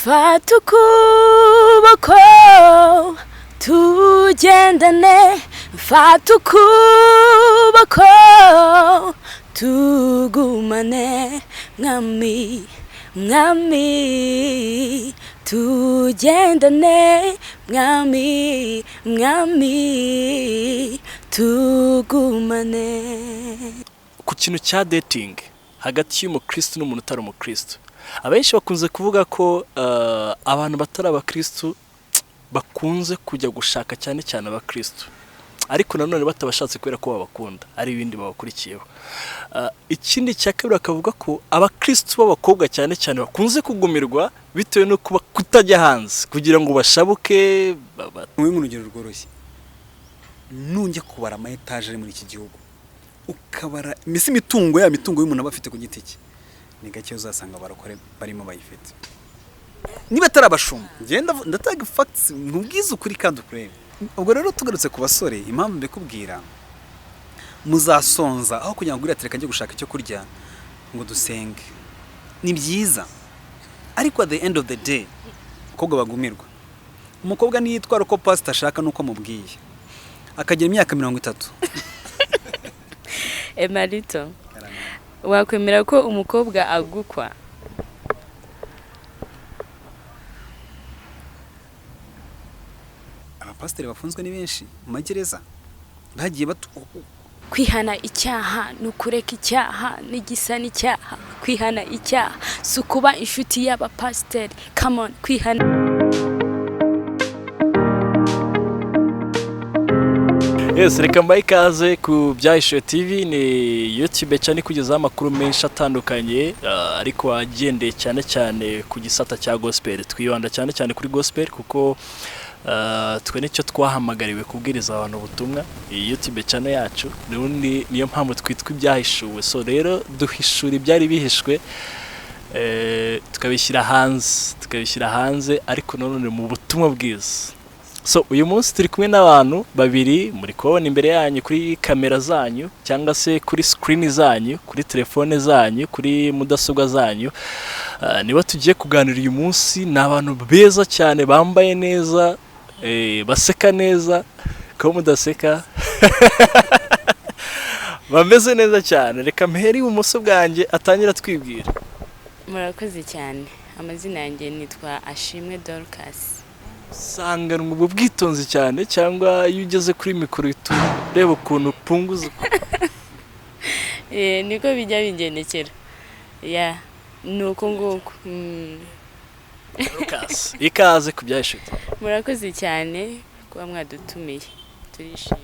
Fata ukuboko tugendane, fata ukuboko tugumane, mwami mwami tugendane, mwami mwami tugumane. Ku kintu cya dating hagati y'umukristo n'umuntu utari umukristo, abenshi bakunze kuvuga ko abantu batari abakristo bakunze kujya gushaka cyane cyane abakristo, ariko nanone batabashatse kubera ko babakunda, ari ibindi babakurikiyeho. Ikindi cya kabiri akavuga ko abakristo b'abakobwa cyane cyane bakunze kugumirwa bitewe no kuba kutajya hanze kugira ngo bashabuke. Mwe mu rugero rworoshye, nunjye kubara ama etage ari muri iki gihugu, ukabara imitungo y'umuntu aba afite ku giti cye, ni gake uzasanga barakore barimo bayifite. Niba tarabashumba ngenda ndataga facts nkubwiza ukuri kandi ukurebe. Ubwo rero tugarutse ku basore, impamvu mbikubwira, muzasonza aho kugira ngo uratereka njye gushaka icyo kurya ngo dusenge. Ni byiza, ariko at the end of the day umukobwa bagumirwa. Umukobwa niyitwara uko pastor ashaka nuko mubwiye, akagira imyaka 30. Emalito, wakwemera ko umukobwa agukwa? Abapasiteri bafunzwe ni benshi mu magereza, bagiye kwihana icyaha nukureka icyaha n'igisa n'icyaha. Kwihana icyaha sukuba inshuti y'abapasiteri. Come on, kwihana. Yes, reka mbaye ikaze ku Byahishuwe TV, ni YouTube cyane kugezaho amakuru menshi atandukanye, ariko agendeye cyane cyane ku gisata cya gospel. Twibanda cyane cyane kuri gospel kuko twe nicyo twahamagariwe kubwiriza abantu ubutumwa. Iyi YouTube channel yacu n'undi niyo mpamvu twitwa Ibyahishuwe. So rero duhishura ibyari bihishwe, tukabishyira hanze ariko none mu butumwa bwiza. So uyu munsi turi kumwe n'abantu babiri muri kubona imbere yanyu kuri kamera zanyu cyangwa se kuri screen zanyu, kuri telefone zanyu, kuri mudasobwa zanyu. Niba tugiye kuganira uyu munsi, ni abantu beza cyane, bambaye neza, baseka neza, ko mudaseka bameze neza cyane. Reka mperi ibumoso bwanjye atangira twibwira. Murakoze cyane. Amazina yanjye nitwa Ashimwe Dorcas. Sanganwa ubu bwitonzi cyane, cyangwa iyo ugeze kuri mikoro reba ukuntu upunguza. Niko bijya bingendekera. Nuko nguko. Dorcas, ikaze ku Byahishuwe. Murakoze cyane kuba mwadutumiye, turishimye.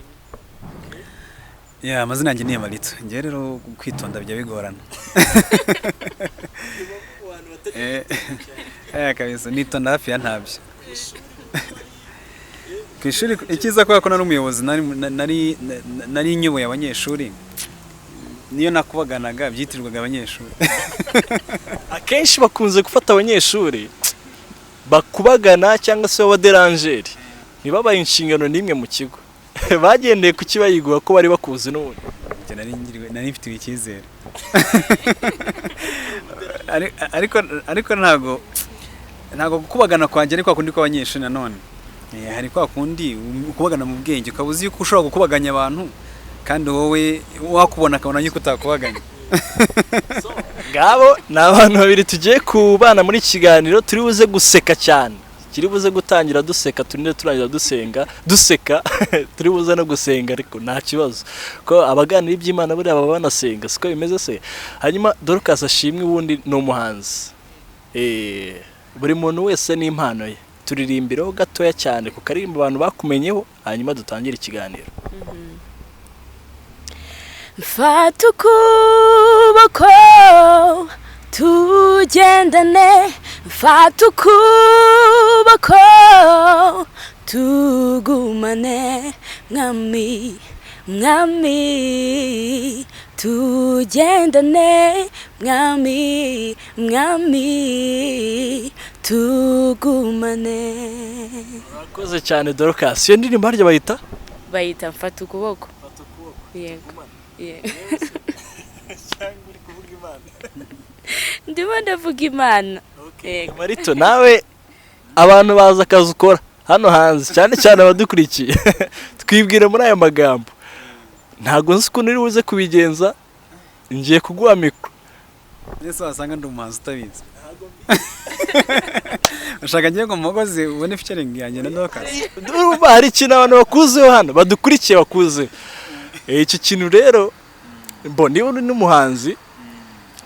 Amazina yanjye ni Emalito. Ngiye rero kwitonda bijya bigorana. Kabisa nitonda hafi ya ntabyo. Kwishuri ikiza kwa kona n'umuyobozi nari nyoboye abanyeshuri, niyo nakubaganaga byitirwaga abanyeshuri. Akenshi bakunze gufata abanyeshuri bakubagana cyangwa se abaderangeri, nibabaye inshingano nimwe mu kigo. Bagendeye ku kibayiguha ko bari bakuze n'ubundi. Nari mfite icyizere. Ariko ntago gukubagana kwanjye ari kwa kundi kw'abanyeshuri nanone. Hari kwa kundi ukubagana mu bwenge, ukabuzi yuko ushobora gukubaganya abantu kandi wowe wakubona akabona yuko utakubaganya. Ngabo ni abantu babiri tugiye kubana muri kiganiro, turi buze guseka cyane, kiri buze gutangira duseka, turinde turangira duseka turi buze no gusenga, ariko nta kibazo ko abaganira iby'Imana buri aba banasenga, siko bimeze se. Hanyuma Dorcas Ashimwe ubundi ni umuhanzi. Buri muntu wese ni impano ye. Turirimbireho gatoya cyane ku karirimbo abantu bakumenyeho, hanyuma dutangira ikiganiro. Fata ukuboko tugendane, fata ukuboko tugumane, mwami mwami tugendane, mwami mwami tugumane. Murakoze cyane Dorcas. Iyo ndirimbo harya bayita mfata ukuboko. Yego. Ndimo ndavuga Imana. Emalito, nawe abantu baza akazi ukora hano hanze cyane cyane abadukurikiye twibwire muri aya magambo ntago nzi ukuntu uri buze kubigenza ngiye kuguha mikoro Yesu wasanga ndi umuhanzi utabizi ushaka ngiye ngo mugozi ubone featuring yanjye na Dorcas urumva hari ikintu abantu bakuzeho hano badukurikiye bakuzeho iki kintu rero niba uri n'umuhanzi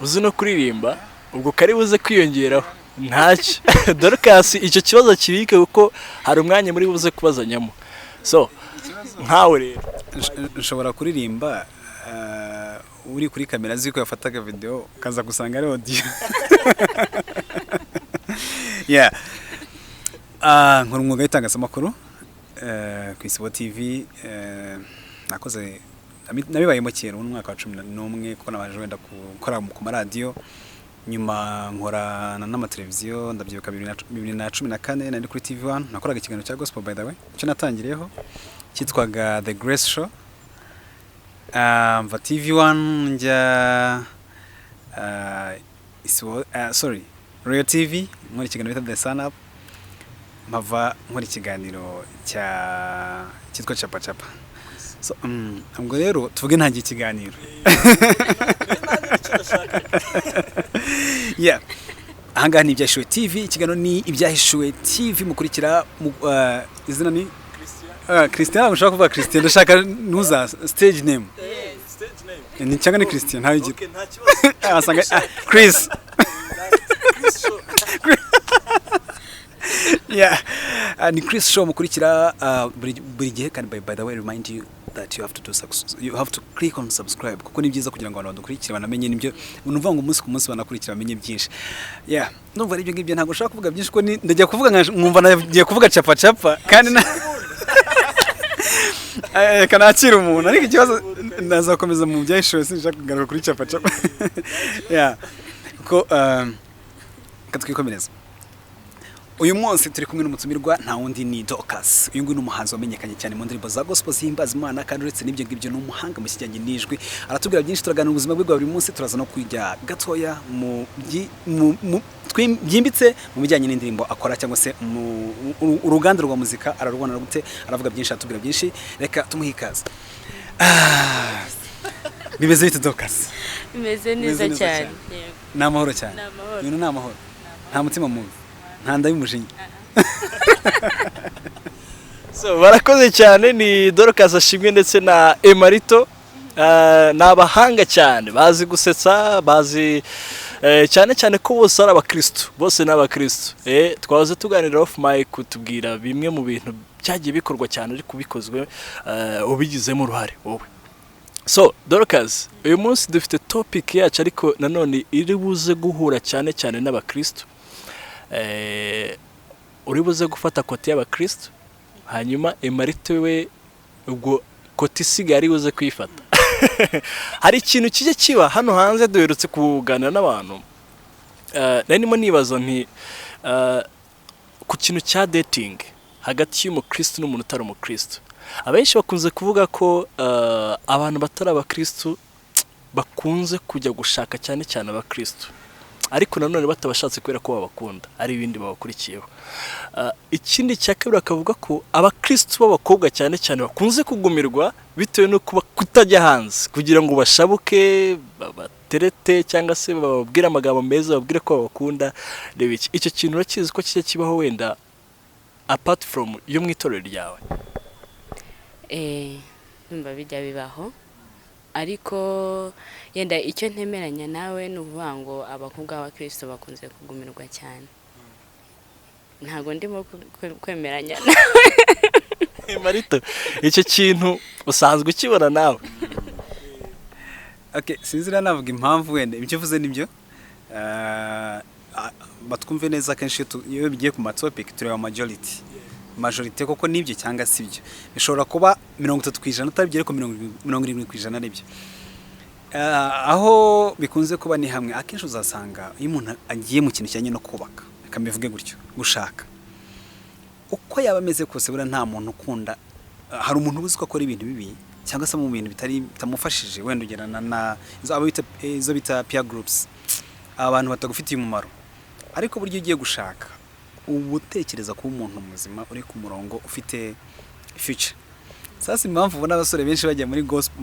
uzi no kuririmba ubwo kari buze kwiyongeraho ntacyo Dorcas icyo kibazo kibike kuko hari umwanya muri buze kubazanyamo so nkawe rero nshobora kuririmba uri kuri kamera ziko yafataga video kaza gusanga ari audio yeah nkora umwuga w'itangazamakuru ku Isibo TV nakoze nabibayemo kera mu mwaka wa 11 kuko nabaje wenda gukora ku maradiyo nyuma nkorana n'amateleviziyo ndabyibuka 2014 nari kuri TV1 nakoraga ikiganiro cya gospel by the way cyo natangireho cyitwaga The Grace Show mva TV1 njya Royal TV nkora ikiganiro bita The Sun Up mpava nkora ikiganiro cyitwa Chapa Chapa so ngo rero tuvuge ntangiye ikiganiro yeah ahangaha ni ibyashuwe TV ikiganiro ni ibyashuwe TV mukurikira izina ni Christian ushaka kuvuga Christian ndashaka nuza stage name ni cyangwa ni Christian ntawe igira asanga Chris yeah ni Chris show mukurikira buri gihe kandi by the way remind you that you have to click on subscribe kuko ni byiza kugira ngo abantu badukurikire banamenye nibyo unuvuga ngo umunsi ku munsi banakurikira bamenye byinshi yeah numva ari byo ngibyo ntago ushaka kuvuga byinshi ko ndajya kuvuga mwumva nagiye kuvuga Chapa Chapa kandi kanakira umuntu ariko ikibazo nazakomeza mu byashowe sinshaka kugaruka kuri Chapa Chapa yeah ko katwikomereza uyu munsi turi kumwe n'umutsumirwa nta wundi ni Dorcas uyu nguyu ni umuhanzi wamenyekanye cyane mu ndirimbo za gospel zihimbaza Imana kandi uretse n'ibyo ngibyo ni umuhanga mu kijyanye n'ijwi aratubwira byinshi turaganira ubuzima bwe bwa buri munsi turaza no kujya gatoya byimbitse mu bijyanye n'indirimbo akora cyangwa se uruganda rwa muzika ararubona gute aravuga byinshi atubwira byinshi reka tumuhe ikaze bimeze bite Dorcas bimeze neza cyane ni amahoro cyane ibintu ni amahoro nta mutima mubi ntanda y'umujinya so barakoze cyane ni Dorcas ashimwe ndetse na Emalito n'abahanga cyane bazi gusetsa bazi cyane cyane ko bose ari abakristo bose n'abakristo twaze tuganira off mic kutubwira bimwe mu bintu byagiye bikorwa cyane ari kubikozwe ubigizemo uruhare wowe so Dorcas uyu munsi dufite topic yacu ariko nanone iri buze guhura cyane cyane n'abakristo uri buze gufata kote y'abakristo hanyuma Emalito we ubwo kote isigari buze kwifata hari ikintu kijye kiba hano hanze duherutse kuganira n'abantu narimo nibaza nti ku kintu cya dating hagati y'umukristo n'umuntu utari umukristo abenshi bakunze kuvuga ko abantu batari abakristo bakunze kujya gushaka cyane cyane abakristo ariko nanone batabashatse kubera ko babakunda ari ibindi babakurikiyeho ikindi cyakabira akavuga ko abakristo b'abakobwa cyane cyane bakunze kugumirwa bitewe no kuba kutajya hanze kugira ngo bashabuke baterete cyangwa se bababwire amagambo meza babwire ko babakunda reba icyo kintu urakizi ko kijya kibaho wenda apart from yo mu itorero ryawe numva bijya bibaho ariko yenda icyo ntemeranya nawe nuvuga ngo abakobwa b'abakristo bakunze kugumirwa cyane ntago ndimo kwemeranya nawe Emalito icyo kintu usanzwe ukibona nawe okay sinzira navuga impamvu wenda ibyo uvuze nibyo batwumve neza kenshi iyo bigiye ku topic tureba majority koko nibyo cyangwa sibyo bishobora kuba 30% utabigere ko 70% nibyo aho bikunze kuba ni hamwe akenshi uzasanga iyo umuntu agiye mu kintu cyanye no kubaka akabivuge gutyo gushaka uko yaba ameze kose bura nta muntu ukunda hari umuntu uzi ko akora ibintu bibi cyangwa se mu bintu bitari bitamufashije wenda ugerana na izo bita peer groups abantu batagufitiye umumaro ariko buryo ugiye gushaka ubutekereza kuba umuntu muzima uri ku murongo ufite future. Sasa impamvu ubona abasore benshi bajya muri gospel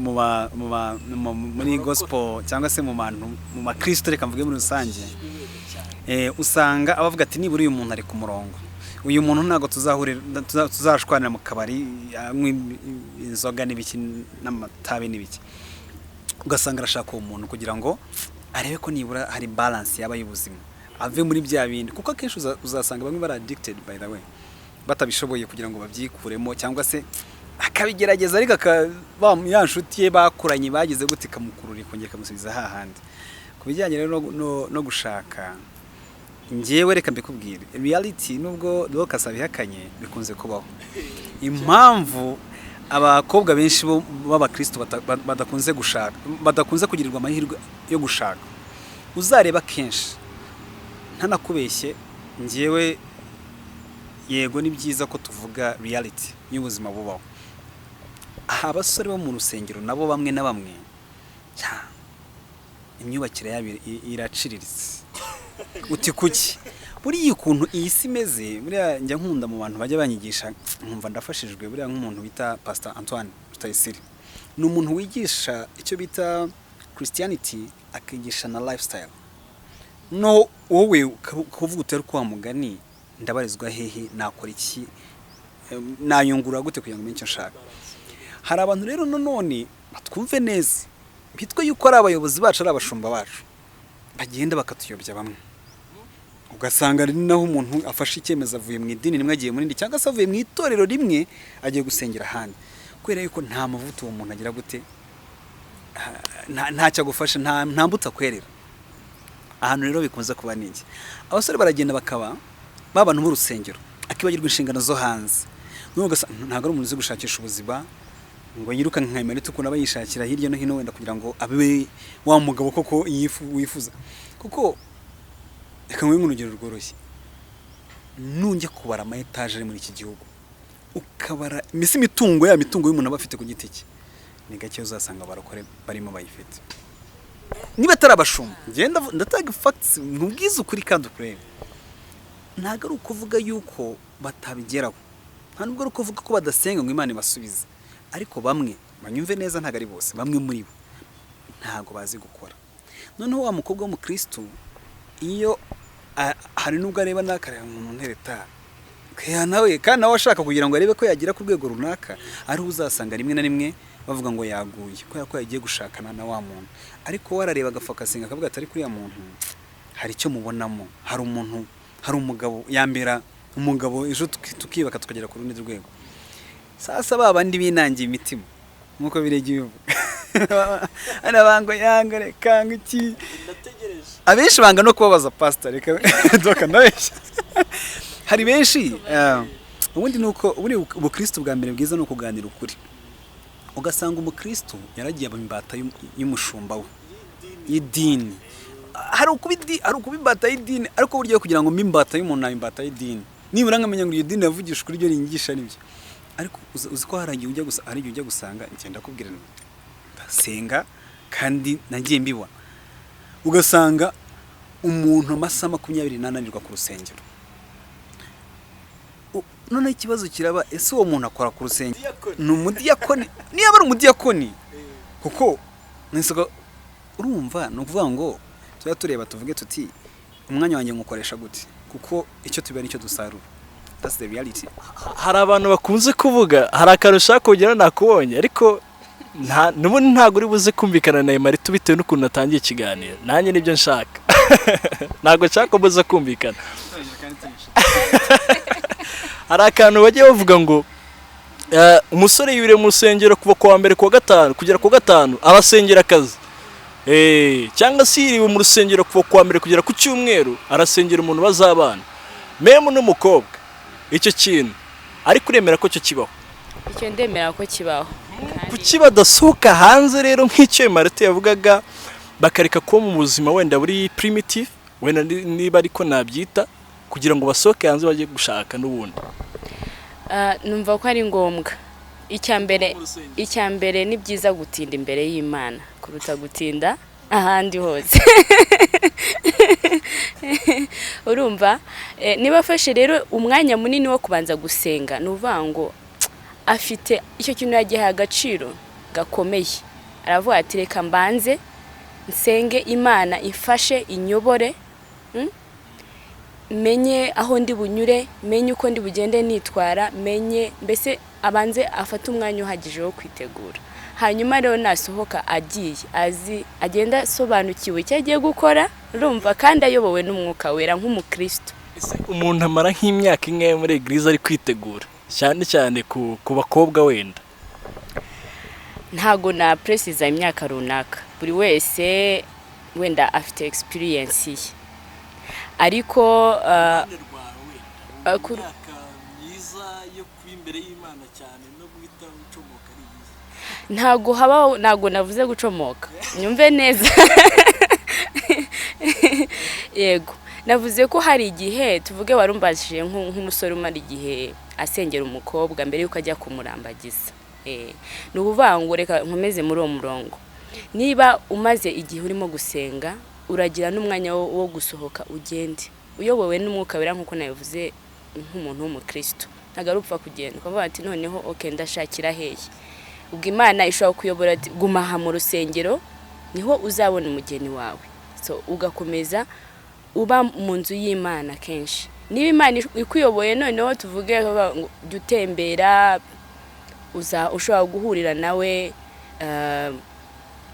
muri gospel cyangwa se mu bantu mu bakristo reka mvuge muri rusange, usanga abavuga ati nibura uyu muntu ari ku murongo, uyu muntu ntago tuzashwanira mu kabari inzoga n'ibiki n'amatabi n'ibiki, ugasanga arashaka uwo muntu kugira ngo arebe ko nibura hari balance yaba y'ubuzima ave muri bya bindi, kuko akenshi uzasanga bamwe bara addicted by the way batabishoboye kugira ngo babyikuremo, cyangwa se akabigerageza ariko ya nshuti ye bakuranye bagize gute kamukurura kongera kamusubiza hahandi. Ku bijyanye rero no gushaka, njyewe reka mbikubwire reality nubwo Dorcas abihakanye bikunze kubaho. Impamvu abakobwa benshi b'abakristo badakunze kugirirwa amahirwe yo gushaka, uzareba kenshi ntanakubeshye, njyewe yego ni byiza ko tuvuga reality y'ubuzima bubaho. Aha abasore bo mu rusengero nabo bamwe na bamwe imyubakire yabo iraciriritse. Uti kuki? Buriya ukuntu iyi si imeze, buriya njya nkunda mu bantu bajya banyigisha nkumva ndafashijwe, buriya nk'umuntu bita Pastor Antoine Rutayisire, ni umuntu wigisha icyo bita Christianity akigisha na lifestyle. No wowe kuvuga utari kwa mugani ndabarizwa hehe, nakora iki, nayungura gute kugira ngo menye nshaka. Hari abantu rero none batwumve neza bitwa yuko ari abayobozi bacu ari abashumba bacu, bagenda bakatuyobya bamwe, ugasanga ari naho umuntu afashe icyemezo avuye mu idini rimwe agiye muri ndi, cyangwa se avuye mu itorero rimwe agiye gusengera ahandi, kubera yuko nta mavuta uwo muntu agira gute, ntacyo agufasha, nta mbuto akwerera. Ahantu rero bikunze kuba n'iki, abasore baragenda bakaba babantu b'urusengero akibagirwa inshingano zo hanze, ntabwo ari umuntu uzi gushakisha ubuzima ngo yiruka nka Emalito ukuntu aba yishakira hirya no hino wenda kugira ngo abe wa mugabo koko wifuza. Kuko reka nkwe nk'urugero rworoshye, nunjya kubara ama etage ari muri iki gihugu ukabara imitungo y'umuntu aba afite ku giti cye, ni gake uzasanga barakore barimo bayifite. Niba tarabashumba ngenda ndataga facts nkubwiza ukuri kandi ukureba, ntago ari ukuvuga yuko batabigeraho, nta nubwo ari ukuvuga ko badasenga ngo Imana ibasubize, ariko bamwe banyumve neza, ntago ari bose, bamwe muri bo ntago bazi gukora. Noneho wa mukobwa w'umukristo iyo hari nubwo areba nakareba mu ntereta kaya nawe kandi nawe ashaka kugira ngo arebe ko yagira ku rwego runaka, ari uzasanga rimwe na rimwe bavuga ngo yaguye kubera ko yagiye gushakana na wa muntu, ariko warareba agafokasinga akavuga atari kuri ya muntu hari icyo mubonamo, hari umugabo yambera umugabo ejo tukibaka tukagera ku rundi rwego. Sasa babandi binangiye imitima nkuko biregiye ana bango yangare kanga iki ndategereje, abenshi banga no kubabaza pastor reka doka nabeshya. Hari benshi ubundi nuko ubukristo bwa mbere bwiza no kuganira ukuri, ugasanga umukristo yaragiye abimbata y'umushumba we y'idini, hari ukubimbata y'idini, ariko buryo kugira ngo mbimbata y'umuntu abimbata y'idini, nibura nkamenya ngo iyo dini yavugisha kuri ryo ringisha nibyo. Ariko uzi ko haragiye ujya gusanga ngenda kubwira ndasenga kandi nagiye mbibona, ugasanga umuntu amasa 28 ananirwa ku rusengero. None ikibazo kiraba, ese uwo muntu akora ku rusengero ni umudiyakoni? Niba ari umudiyakoni kuko nisoga urumva no kuvuga ngo tuba tureba tuvuge tuti umwanya wanjye ngukoresha gute, kuko icyo tubera icyo dusarura. That's the reality. Hari abantu bakunze kuvuga hari akarusha kugera nakubonye, ariko nubundi ntago uri buze kumvikana na Emalito bitewe n'ukuntu natangiye ikiganiro, nanjye nibyo nshaka. Ntago nshaka buze kumvikana. Hari akantu bagiye bavuga ngo umusore yure mu rusengero kuva ku wa mbere ku wa gatanu kugera ku gatanu arasengera akazi, cyangwa se yiriwe mu rusengero kuva ku wa mbere kugera ku cyumweru arasengera umuntu bazabana, meme n'umukobwa. Icyo kintu ariko uremera ko cyo kibaho? Icyo ndemera ko kibaho. Kuki badasohoka hanze rero nk'icyo Emalito yavugaga, bakareka ko mu buzima wenda buri primitive, wenda niba ariko nabyita, kugira ngo basohoke hanze bagiye gushaka n'ubundi? Numva ko ari ngombwa. Icyambere ni byiza gutinda imbere y'Imana kuruta gutinda ahandi hose. urumva niba afashe rero umwanya munini wo kubanza gusenga nuvuga ngo afite icyo kintu yagihaye agaciro gakomeye aravuga ati reka mbanze nsenge Imana ifashe inyobore menye aho ndi bunyure menye uko ndi bugende nitwara menye mbese abanze afata umwanya uhagije wo kwitegura hanyuma rero nasohoka agiye agenda asobanukiwe icyo agiye gukora urumva kandi ayobowe n'umwuka wera nk'umukristo. Umuntu amara nk'imyaka ingahe muri eglise ari kwitegura cyane cyane ku bakobwa wenda? Ntago na precise imyaka runaka, buri wese wenda afite experience ye, ariko ntago navuze gucomoka, nyumve neza. Yego, navuze ko hari igihe tuvuge warumbashije nk'umusore umara igihe asengera umukobwa mbere yuko ajya kumurambagiza. Ni ukuvuga ngo reka nkomeze muri uwo murongo. Niba umaze igihe urimo gusenga, uragira n'umwanya wo gusohoka ugende uyobowe n'umwuka wera nk'uko nabivuze nk'umuntu w'umukristo. Ntago ari upfa kugenda ukavuga ati noneho okay ndashakira hehe. Ubwo Imana ishobora kuyobora ati guma aha mu rusengero niho uzabona umugeni wawe. So ugakomeza uba mu nzu y'Imana kenshi. Niba Imana ikuyoboye noneho tuvuge dutembera ushobora guhurira nawe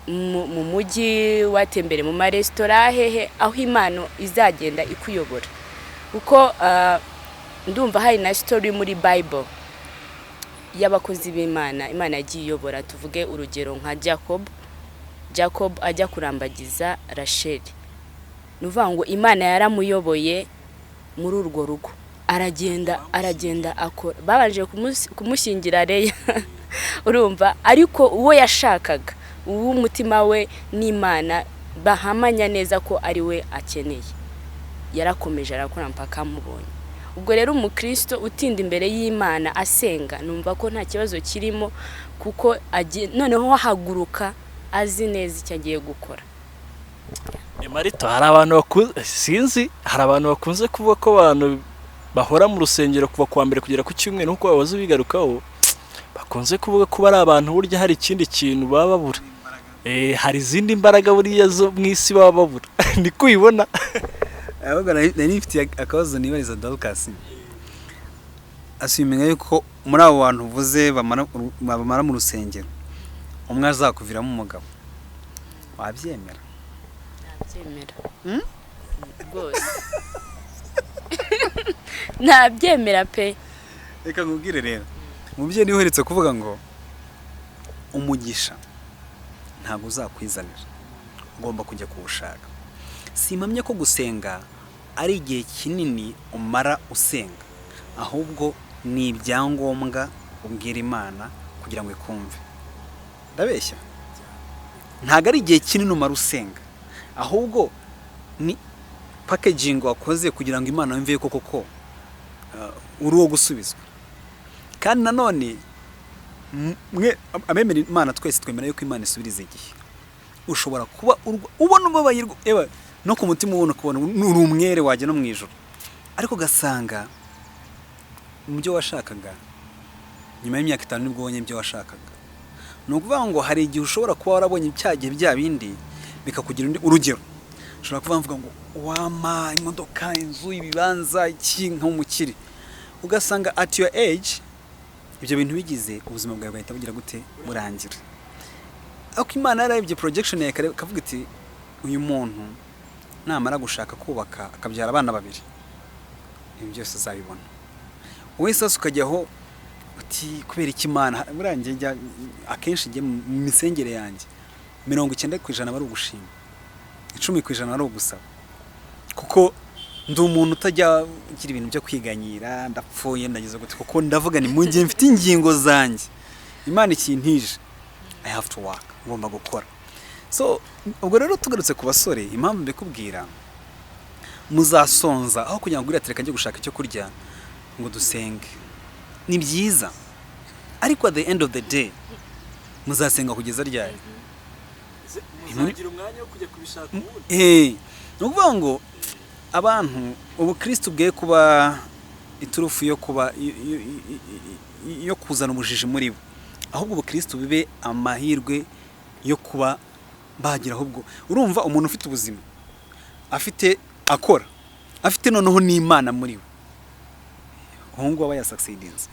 mu mujyi watembere mu maresitora hehe aho Imana izagenda ikuyobora. Uko ndumva hari na story muri Bible y'abakozi b'Imana Imana yagiye iyobora, tuvuge urugero nka Jacob ajya kurambagiza Rachel. Nuvuga ngo Imana yaramuyoboye muri urwo rugo, aragenda akora, babanje kumushyingira Leya urumva, ariko uwo yashakaga uwo umutima we n'Imana bahamanya neza ko ari we akeneye, yarakomeje arakora mpaka mubonye. Ubwo rero umukristo utinda imbere y'Imana asenga, numva ko nta kibazo kirimo, kuko noneho wahaguruka azi neza icyo agiye gukora. Emalito, hari abantu bakunze kuvuga ko abantu bahora mu rusengero kuva kwa mbere kugera ku cyumweru nkuko babaze bigarukaho, bakunze kuvuga ko ari abantu burya hari ikindi kintu baba babura. Hari izindi mbaraga buriya zo mu isi baba babura. Ni kuyibona? Ahubwo nari mfite akabazo nibariza Dorcas. Asumenya yuko muri abo bantu uvuze bamara mu rusengero umwe azakuviramo umugabo, wabyemera? Nabyemera. Rwose. Nabyemera pe. Reka nkubwire rero, umubyeyi niwe uheretse kuvuga ngo umugisha ntabwo uzakwizanira, ugomba kujya kuwushaka. Simpamye ko gusenga ari igihe kinini umara usenga, ahubwo ni ibyangombwa ubwira Imana kugira ngo ikumve. Ndabeshya? Ntago ari igihe kinini umara usenga, ahubwo ni packaging wakoze kugira ngo Imana yumve ko koko uri uwo gusubizwa. Kandi nanone mwe abemera Imana twese twemera yuko Imana isubiriza igihe. Ushobora kuba ubona ubabayirwa no ku mutima ubona kubona uri umwere wajya no mu ijuru, ariko gasanga mu byo washakaga nyuma y'imyaka 5 nibwo ubonye ibyo washakaga. Ni ukuvuga ngo hari igihe ushobora kuba warabonye cyagiye bya bindi bikakugira urugero. Ushobora kuba mvuga ngo wama imodoka, inzu, ibibanza, iki nk'umukire, ugasanga at your age ibyo bintu bigize ubuzima bwawe bwahita bugira gute burangira. Ako Imana yarayibye projection ya kavuga iti uyu muntu namara gushaka kubaka akabyara abana 2, ibi byose azabibona. Wese ukajyaho uti kubera iki Imana murangiye njya akenshi njye mu misengere yanjye 90% bari ugushima, 10% ari ugusaba, kuko ndi umuntu utajya ugira ibintu byo kwiganyira ndapfuye ndagize gute, kuko ndavuga ni mu gihe mfite ingingo zanjye Imana ikintije I have to work, ngomba gukora. So ubwo rero tugarutse ku basore, impamvu mbikubwira muzasonza aho kugira ngo uratereka njye gushaka icyo kurya ngo dusenge. Ni byiza, ariko at the end of the day muzasenga kugeza ryari? Muzagira umwanya wo kujya kubishaka ubundi. Nukuvuga ngo abantu ubukristo bwe kuba iturufu yo kuba yo kuzana ubujiji muri bo, ahubwo ubukristo bibe amahirwe yo kuba bagira. Ahubwo urumva umuntu ufite ubuzima, afite akora, afite noneho n'Imana muri we, ahubwo aba yasucceedinze.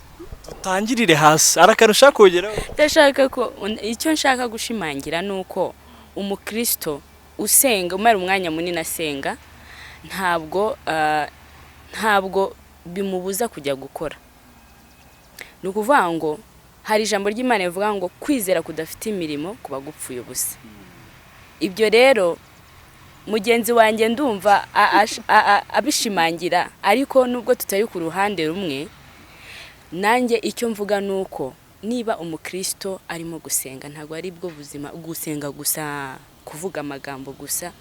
utangirire hasi arakarusha kugeraho. ndashaka ko icyo nshaka gushimangira nuko umukristo usenga umara umwanya munini asenga ntabwo bimubuza kujya gukora. Ni ukuvuga ngo hari ijambo ry'Imana rivuga ngo kwizera kudafite imirimo kuba gupfuye ubusa. Ibyo rero mugenzi wanjye ndumva abishimangira, ariko nubwo tutari ku ruhande rumwe, nanjye icyo mvuga nuko niba umukristo arimo gusenga ntabwo ari bwo buzima, gusenga gusa, kuvuga amagambo gusa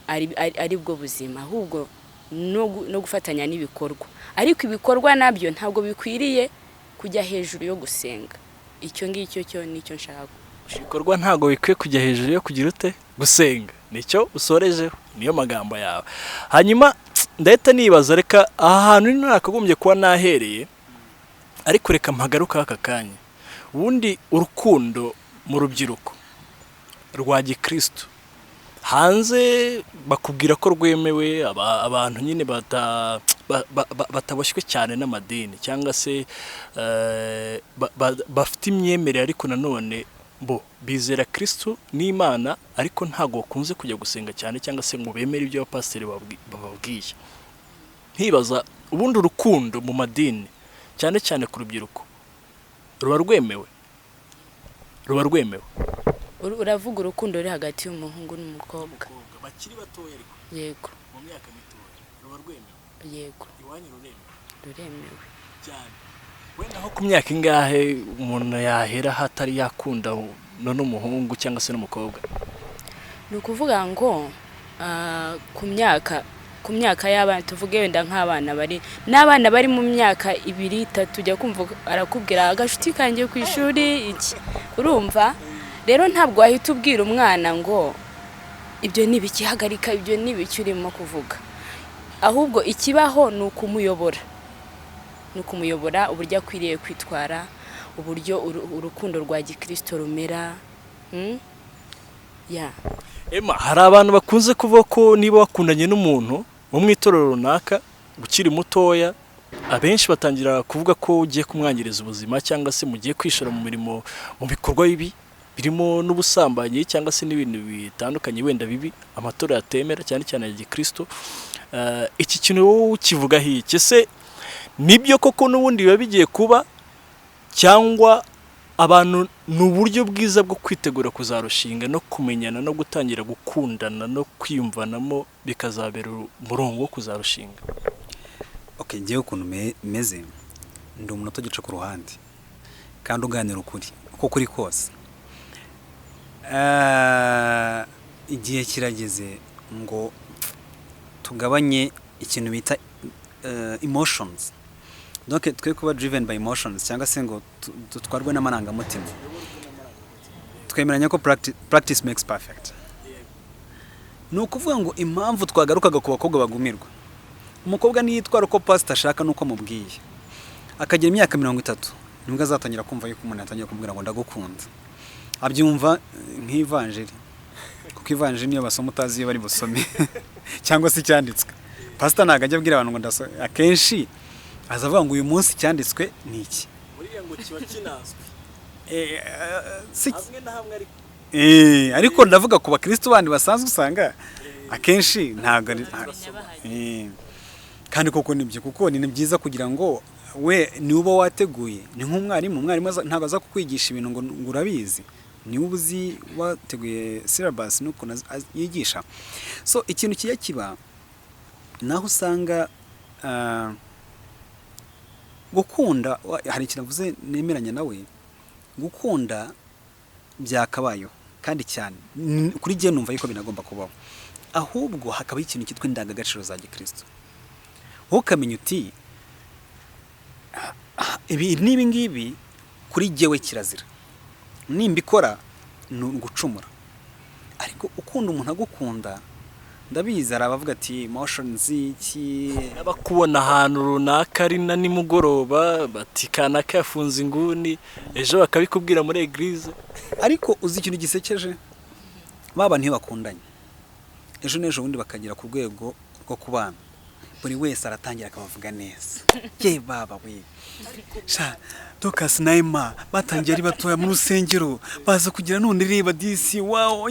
ari bwo buzima, ahubwo no gufatanya n'ibikorwa. Ariko ibikorwa nabyo ntabwo bikwiriye kujya hejuru yo gusenga. Icyo ngicyo cyo nicyo nshaka. Ibikorwa ntabwo bikwiye kujya hejuru yo kugira ute gusenga. Nicyo usorejeho, niyo magambo yawe. Hanyuma ndahita nibaza, reka aha hantu ni nakagombye kuba nahereye, ariko reka mpagaruka aka kanya. Ubundi urukundo mu rubyiruko rwa gikristo hanze bakubwira ko rwemewe, abantu nyine bataboshywe cyane n'amadini cyangwa se bafite imyemerere, ariko nanone bo bizera Kristo n'Imana, ariko ntago bakunze kujya gusenga cyane cyangwa se ngo bemere ibyo abapasiteri bababwiye. Ntibaza ubundi urukundo mu madini cyane cyane ku rubyiruko ruba rwemewe? Uravuga urukundo ruri hagati y'umuhungu n'umukobwa bakiri batoya ariko yego mu myaka mitoya ruba rwemewe? Yego Iwanyu ruremewe cyane. Wenda nko ku myaka ingahe umuntu yahera hatari yakunda none umuhungu cyangwa se n'umukobwa? Ni ukuvuga ngo ku myaka y'abana, tuvuge wenda nk'abana n'abana bari mu myaka 2-3 ujya kumva arakubwira agashuti kanjye ku ishuri iki, urumva rero ntabwo wahita ubwira umwana ngo ibyo ni bikihagarika, ibyo ni biki urimo kuvuga, ahubwo ikibaho ni ukumuyobora, uburyo akwiriye kwitwara, uburyo urukundo rwa gikristo rumera. Ema, hari abantu bakunze kuvuga ko niba wakundanye n'umuntu wo mu itorero runaka ukiri mutoya, abenshi batangira kuvuga ko ugiye kumwangiriza ubuzima cyangwa se mugiye kwishora mu mirimo, mu bikorwa bibi birimo n'ubusambanyi cyangwa se n'ibintu bitandukanye wenda bibi amatorero yatemera cyane cyane ya gikristo. Iki kintu wowe ukivuga hiki se nibyo koko n'ubundi biba bigiye kuba, cyangwa abantu n'uburyo bwiza bwo kwitegura kuzarushinga no kumenyana no gutangira gukundana no kwiyumvanamo bikazabera umurongo wo kuzarushinga? Okay, ngiye ukuntu meze ndi umuntu utagica ku ruhande kandi uganira ukuri uko kuri kose. Igihe kirageze ngo tugabanye ikintu bita emotions. Donc twe kuba driven by emotions cyangwa se ngo tutwarwe n'amarangamutima. Twemeranya ko practice makes perfect. No kuvuga ngo impamvu twagarukaga ku bakobwa bagumirwa, umukobwa niyitwara uko pastor ashaka nuko mubwiye, akagira imyaka 30 nibwo azatangira kumva yuko umuntu yatangiye kumubwira ngo ndagukunda. Abyumva nk'ivanjiri, kuko ivanjiri niyo basoma utazi iyo bari busome cyangwa se cyanditswe. Pastor ntago ajya abwira abantu ngo akenshi azavuga ngo uyu munsi cyanditswe ni iki, buriya ngo kiba kinazwe hamwe na hamwe, ariko ndavuga ku bakristo bandi basanzwe usanga akenshi ntago kandi koko nibyo, kuko ni byiza kugira ngo we ni uba wateguye, ni nk'umwarimu ntago aza kukwigisha ibintu ngo urabizi, ni ubuzi wateguye syllabus nuko yigisha. So ikintu kiya kiba naho usanga gukunda, hari ikintu avuze nemeranya nawe, gukunda byakabayo kandi cyane kuri gihe numva yuko binagomba kubaho, ahubwo hakaba ikintu cyitwa indangagaciro za gikristo. Ukamenya uti ibi ngibi kuri jewe kirazira, nimbikora ni gucumura. Ariko ukunda umuntu agukunda ndabizi hari abavuga ati emotions iki bakubona ahantu runaka ari na nimugoroba bati kanaka yafunze inguni ejo bakabikubwira muri eglise. ariko uzi ikintu gisekeje baba ntibakundanye ejo n'ejo bundi bakagera ku rwego rwo kubana buri wese aratangira akabavuga neza ye baba we sha Dorcas na Emma batangiye ari batoya mu rusengero baza kugira none reba disi wow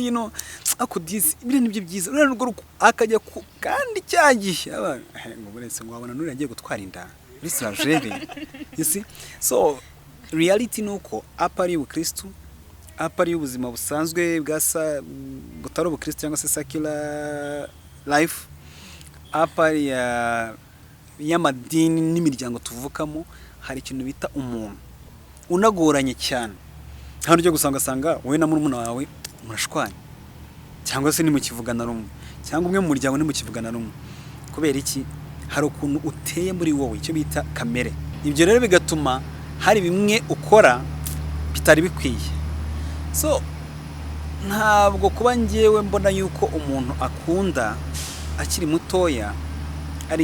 ako disi bire nibyo byiza rero n'urwo akajya kandi cyagiye ngo buretse ngo wabona nuri agiye gutwara inda Bisra jeve you see so reality nuko apari ubukristo apari ubuzima busanzwe bwasa butari ubukristo cyangwa se secular life apari y'amadini n'imiryango tuvukamo hari ikintu bita umuntu unagoranye cyane hano ryo gusanga wowe na murumuna wawe murashwanya cyangwa se ni mu kivugana rumwe cyangwa umwe mu muryango ni mu kivugana rumwe kubera iki hari ukuntu uteye muri wowe icyo bita kamere ibyo rero bigatuma hari bimwe ukora bitari bikwiye so ntabwo kuba ngewe mbona yuko umuntu akunda akiri mutoya ari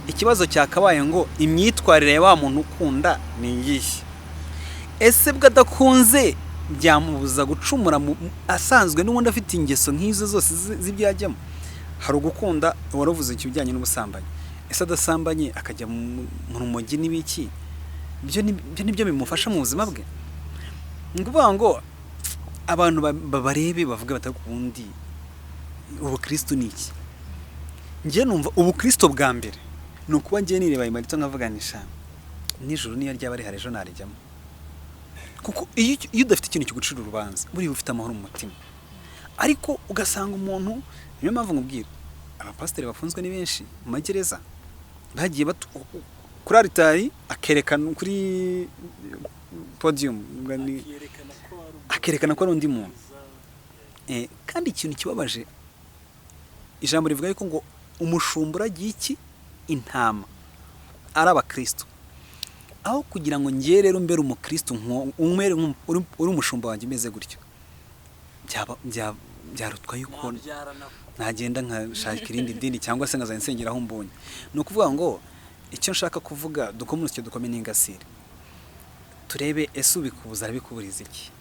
ikibazo cyakabaye ngo imyitwarire ya wa muntu ukunda ni iyihe ese bwadakunze byamubuza gucumura asanzwe n'ubundi afite ingeso nk'izo zose z'ibyajyamo hari ugukunda waravuze ikibijyanye n'ubusambanyi ese adasambanye akajya mu rumogi n'ibiki ibyo nibyo bimufasha mu buzima bwe nguvuga ngo abantu barebe bavuga batakundi ubukristo ni iki ngiye numva ubukristo bwa mbere nukuba ngiye nireba Emalito nkavuganisha nijoro niyo ryaba ari harejo narijyamo kuko iyo udafite ikintu kigucira urubanza buri ufite amahoro mu mutima ariko ugasanga umuntu niyo mpamvu nkubwira abapasiteri bafunzwe ni benshi mu magereza bagiye kuri aritari akerekana kuri podium akerekana ko ari undi muntu kandi ikintu kibabaje ijambo rivuga yuko ngo umushumba uragiye iki intama ari abakristo aho kugira ngo ngiye rero mbere umukristo umwere uri umushumba wanjye umeze gutyo byarutwa yuko nagenda nkashaka irindi dini cyangwa se nkazanye nsengera aho mbonye ni ukuvuga ngo icyo nshaka kuvuga dukomunike dukome n'ingasire turebe ese ubikubuza arabikuburiza iki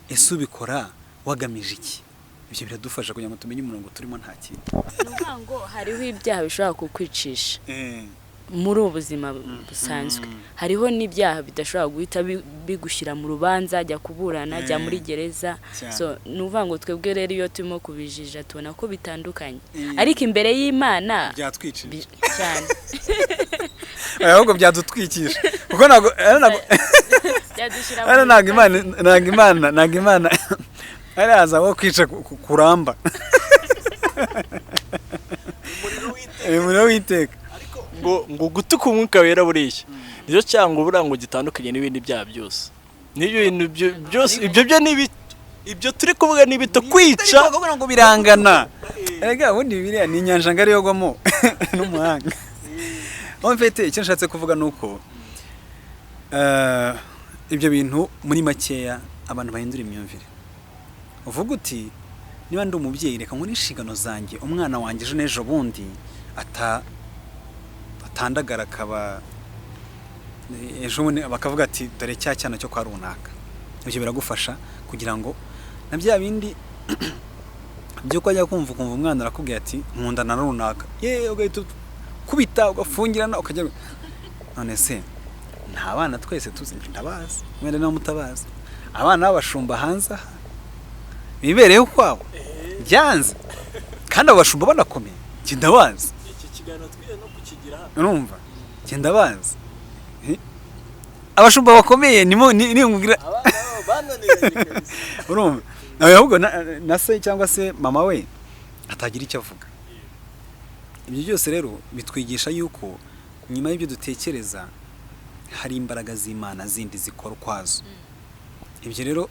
ese ubikora wagamije iki ibyo biradufasha kugira ngo tumenye umurongo turimo nta kintu nuvuga ngo hariho ibyaha bishobora kukwicisha muri ubuzima busanzwe hariho n'ibyaha bidashobora guhita bigushyira mu rubanza jya kuburana jya muri gereza so nuvuga ngo twebwe rero iyo turimo kubijija tubona ko bitandukanye ariko imbere y'Imana byatwicira cyane ahubwo byadutwikisha kuko ntago Imana araza wo kwica kuramba umuriro w'iteka ngo gutuka umwuka wera buriya nicyo cyangwa uburango gitandukanye n'ibindi byaha byose n'ibyo bintu byose ibyo ibyo turi kuvuga ni bito kwica kugira ngo birangana erega ubundi biriya ni inyanja ngari yogwamo n'umuhanga aho mfite icyo nshatse kuvuga nuko ibyo bintu muri makeya abantu bahindura imyumvire uvuga uti niba ndi umubyeyi reka nkore inshingano zanjye umwana wanjye ejo n'ejo bundi atandagara akaba ejo bundi bakavuga ati dore cya cyana cyo kwa runaka ibyo biragufasha kugira ngo na bya bindi byo kwajya kumva umwana arakubwira ati nkunda na runaka ugahita kubita ugafungirana ukajya none se nta bana twese tuzi ndabazi mwene nawe mutabazi abana b'abashumba hanze aha bibereyeho kwabo byanze kandi abashumba banakomeye genda bazi iki kiganiro twiye no kukigira hano urumva genda bazi abashumba bakomeye ni ngira urumva ahubwo na se cyangwa se mama we atagira icyo avuga ibyo byose rero bitwigisha yuko nyuma y'ibyo dutekereza hari imbaraga z'Imana zindi zikora kwazo ibyo rero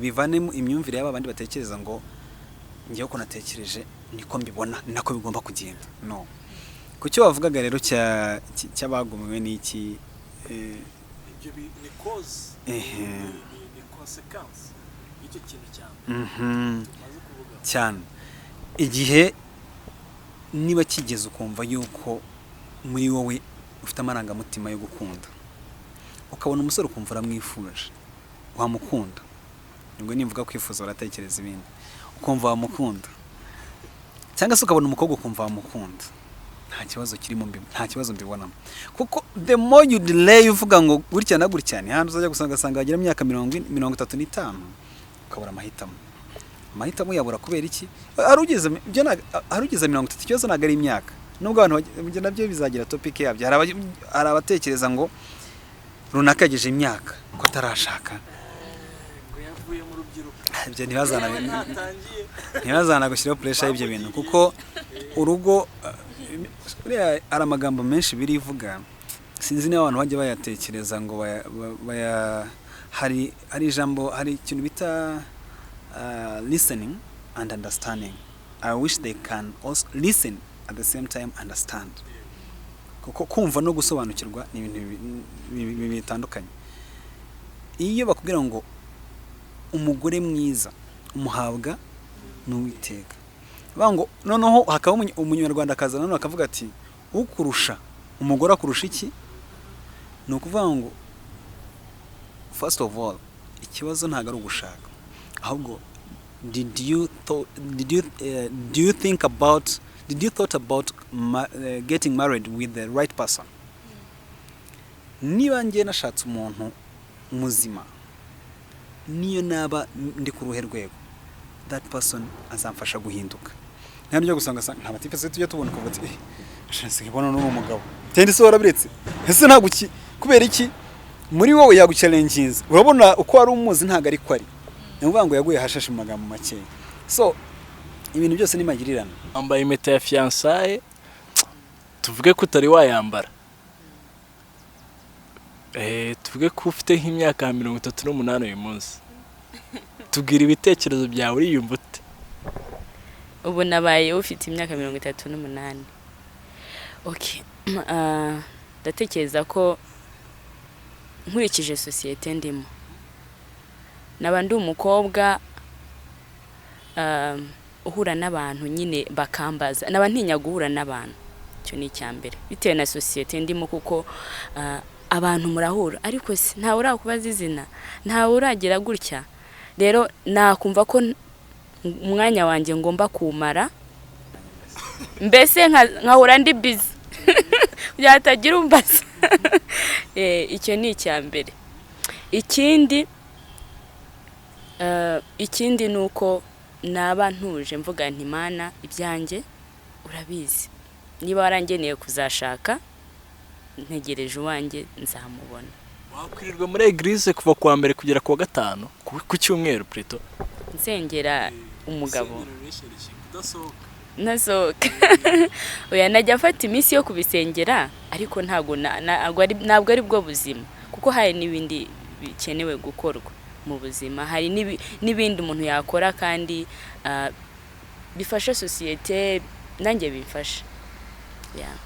bivanemo imyumvire y'abandi batekereza ngo ngiye ko natekereje niko mbibona nako bigomba kugenda no kucyo bavugaga rero cy'abagumiwe n'iki ibyo ni cause ni consequence y'icyo kintu cyane tumaze kuvuga cyane igihe niba kigeze ukumva yuko muri wowe ufite amarangamutima yo gukunda ukabona umusore ukumva uramwifuje wamukunda nubwo nimvuga kwifuza uratekereza ibindi ukumva wamukunda cyangwa se ukabona umukobwa ukumva wamukunda nta kibazo kirimo nta kibazo mbibonamo kuko the more you delay uvuga ngo gutya na gutya ni handi uzajya gusanga hagira imyaka 35 ukabura amahitamo yabura kubera iki arugeze 30 ikibazo ntabwo ari imyaka nubwo abantu nabyo bizagira topic yabyo hari abatekereza ngo runaka yageje imyaka ko atarashaka ngo yavuye mu rubyiruko ibyo ntibazana gushyiraho pressure y'ibyo bintu kuko urugo ari amagambo menshi birivuga sinzi niba abantu bajya bayatekereza ngo hari ijambo hari ikintu bita listening and understanding. I wish they can also listen at the same time understand. Kuko kumva no gusobanukirwa ni ibintu bitandukanye. Iyo bakubwira ngo umugore mwiza umuhabwa n'Uwiteka, bango noneho hakaba umunyarwanda kaza noneho akavuga ati ukurusha umugore akurusha iki? No kuvuga ngo first of all ikibazo ntago ari ugushaka, ahubwo did you thought about getting married with the right person? Niba ngiye nashatse umuntu muzima niyo naba ndi ku ruhe rwego, that person azamfasha guhinduka. Ntabwo byo gusanga nta batipe tujya tubona ko bati shanse ibona n'uwo mugabo tende se warabiretse ese ntabwo kubera iki muri wowe yaguchallenges urabona uko ari umuzi ntago ari kwari nivuga ngo yaguye hashashe mu magambo make. So ibintu byose ni magirirana. Ambaye impeta ya fiançailles tuvuge ko utari wayambara, tuvuge ko ufite nk'imyaka 38 uyu munsi, tugira ibitekerezo byawe uriyumva ute? Ubu nabaye ufite imyaka 38. Okay, ndatekereza ko nkurikije societe ndimo nabandi umukobwa uhura n'abantu nyine bakambaza, nabantinya guhura n'abantu, cyo ni cyambere bitewe na societe ndimo kuko abantu murahura ariko nta urakubaza izina, nta uragira gutya. Rero nakumva ko umwanya wanjye ngomba kumara mbese nkahura ndi busy byatagira umbaza. Icyo ni cyambere. Ikindi nuko naba ntuje mvuga nti Mana ibyanjye urabizi, niba warangeneye kuzashaka ntegereje uwanjye nzamubona. Wakwirirwa muri eglise kuva kuwa mbere kugera kuwa gatanu ku cyumweru preto nsengera umugabo nasohoka oya najya afata iminsi yo kubisengera ariko ntabwo ari bwo buzima kuko hari n'ibindi bikenewe gukorwa mu buzima, hari n'ibindi umuntu yakora kandi bifasha societe nanjye bifasha.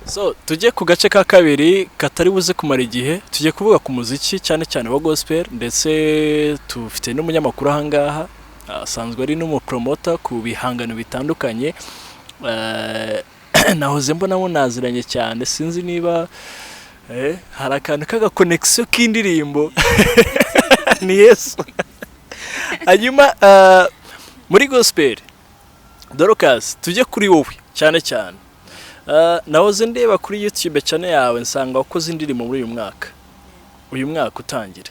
So tujye ku gace ka kabiri katari buze kumara igihe, tujye kuvuga ku muziki cyane cyane wa gospel, ndetse tufite n'umunyamakuru ahangaha asanzwe ari n'umupromoter ku bihangano bitandukanye. Nahoze mbona munaziranye cyane, sinzi niba hari akantu kaga connection k'indirimbo ni Yesu. Hanyuma muri gospel Dorcas, tujye kuri wowe cyane cyane. Nahoze ndeba kuri YouTube channel yawe nsanga wakoze indirimbo muri uyu mwaka utangira.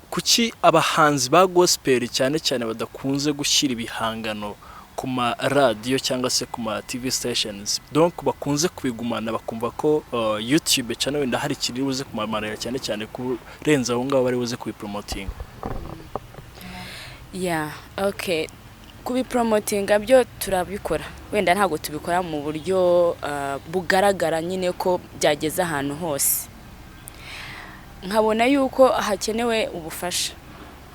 Kuki abahanzi ba gospel cyane cyane badakunze gushyira ibihangano ku ma radio cyangwa se ku ma TV stations, donc bakunze kubigumana bakumva ko YouTube channel wenda hari kiri buze kumamarira cyane cyane kurenza aho ngaho bari buze kubipromoting? Okay, kubipromotinga byo turabikora, wenda ntago tubikora mu buryo bugaragara nyine ko byageze ahantu hose. Nkabona yuko hakenewe ubufasha,